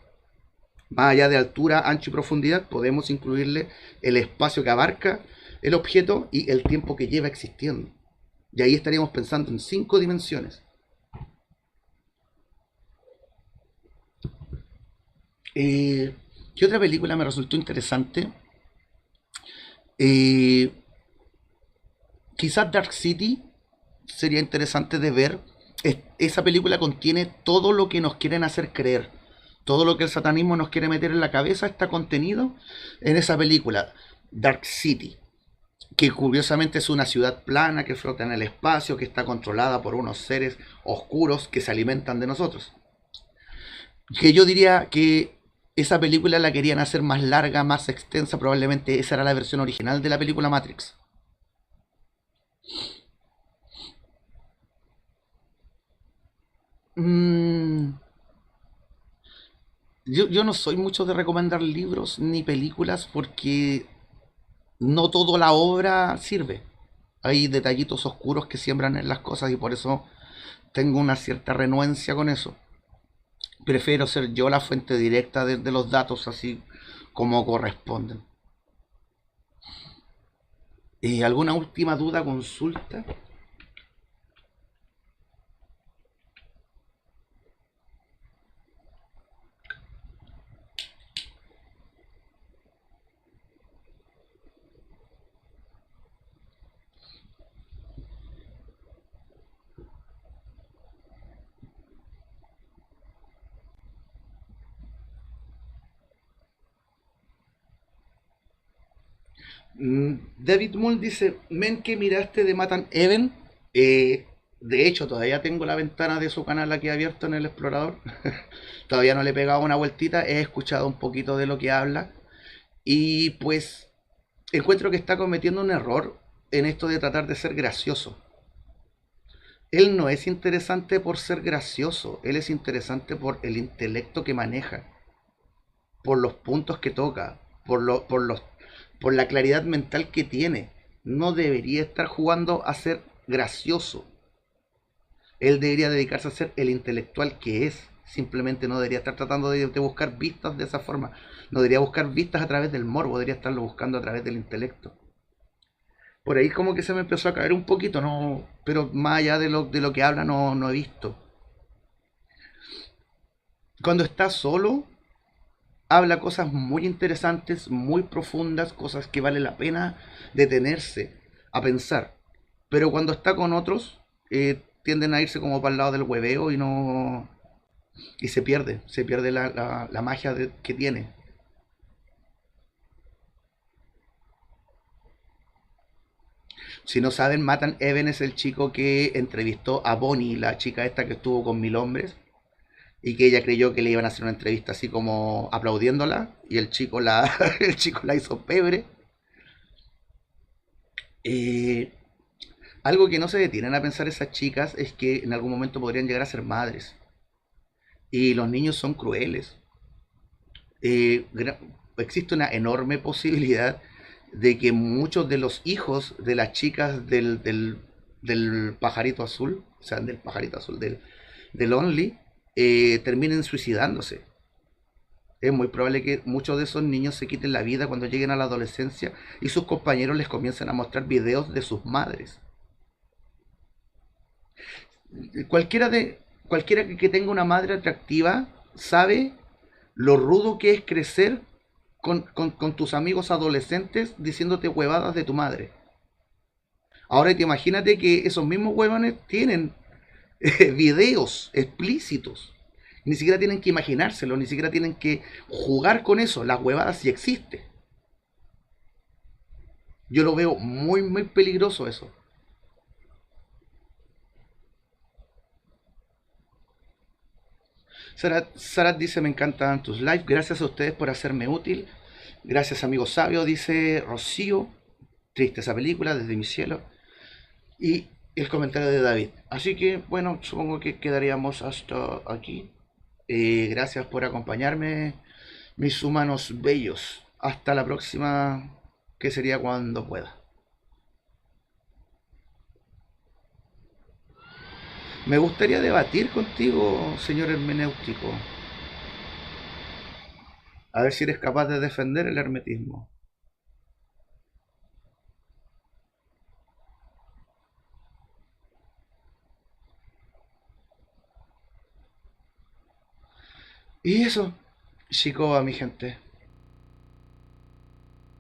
Más allá de altura, ancho y profundidad, podemos incluirle el espacio que abarca el objeto y el tiempo que lleva existiendo. Y ahí estaríamos pensando en 5 dimensiones. ¿Qué otra película me resultó interesante? Quizás Dark City sería interesante de ver. Esa película contiene todo lo que nos quieren hacer creer. Todo lo que el satanismo nos quiere meter en la cabeza está contenido en esa película, Dark City, que curiosamente es una ciudad plana que flota en el espacio, que está controlada por unos seres oscuros que se alimentan de nosotros. Que yo diría que esa película la querían hacer más larga, más extensa, probablemente esa era la versión original de la película Matrix. Mm, yo no soy mucho de recomendar libros ni películas porque no toda la obra sirve. Hay detallitos oscuros que siembran en las cosas y por eso tengo una cierta renuencia con eso. Prefiero ser yo la fuente directa de los datos así como corresponden. ¿Alguna última duda, consulta? David Mull dice, men, que miraste de Matan Even. De hecho, todavía tengo la ventana de su canal aquí abierta en el explorador. Todavía no le he pegado una vueltita, he escuchado un poquito de lo que habla. Y pues encuentro que está cometiendo un error en esto de tratar de ser gracioso. Él no es interesante por ser gracioso, él es interesante por el intelecto que maneja, por los puntos que toca, por la claridad mental que tiene. No debería estar jugando a ser gracioso. Él debería dedicarse a ser el intelectual que es. Simplemente no debería estar tratando de buscar vistas de esa forma. No debería buscar vistas a través del morbo, debería estarlo buscando a través del intelecto. Por ahí como que se me empezó a caer un poquito, no, pero más allá de lo que habla no he visto. Cuando está solo, habla cosas muy interesantes, muy profundas, cosas que vale la pena detenerse a pensar. Pero cuando está con otros, tienden a irse como para el lado del hueveo y no. Y se pierde la magia que tiene. Si no saben, Matan Even es el chico que entrevistó a Bonnie, la chica esta que estuvo con 1000 hombres, y que ella creyó que le iban a hacer una entrevista así como aplaudiéndola, y el chico el chico la hizo pebre. Eh, Algo que no se detienen a pensar esas chicas es que en algún momento podrían llegar a ser madres. Y los niños son crueles. Existe una enorme posibilidad de que muchos de los hijos de las chicas del pajarito azul, o sea, del pajarito azul, del Only, terminen suicidándose. Es muy probable que muchos de esos niños se quiten la vida cuando lleguen a la adolescencia y sus compañeros les comiencen a mostrar videos de sus madres. Cualquiera que tenga una madre atractiva sabe lo rudo que es crecer con tus amigos adolescentes diciéndote huevadas de tu madre. Ahora te imagínate que esos mismos huevones tienen videos explícitos. Ni siquiera tienen que imaginárselo, ni siquiera tienen que jugar con eso. Las huevadas sí existen. Yo lo veo muy, muy peligroso eso. Sarat dice, me encantan tus lives. Gracias a ustedes por hacerme útil. Gracias, amigo sabio, dice Rocío. Triste esa película, desde mi cielo. Y el comentario de David. Así que, bueno, supongo que quedaríamos hasta aquí. Gracias por acompañarme, mis humanos bellos. Hasta la próxima, que sería cuando pueda. Me gustaría debatir contigo, señor hermenéutico, a ver si eres capaz de defender el hermetismo. Y eso, Shikoa, mi gente.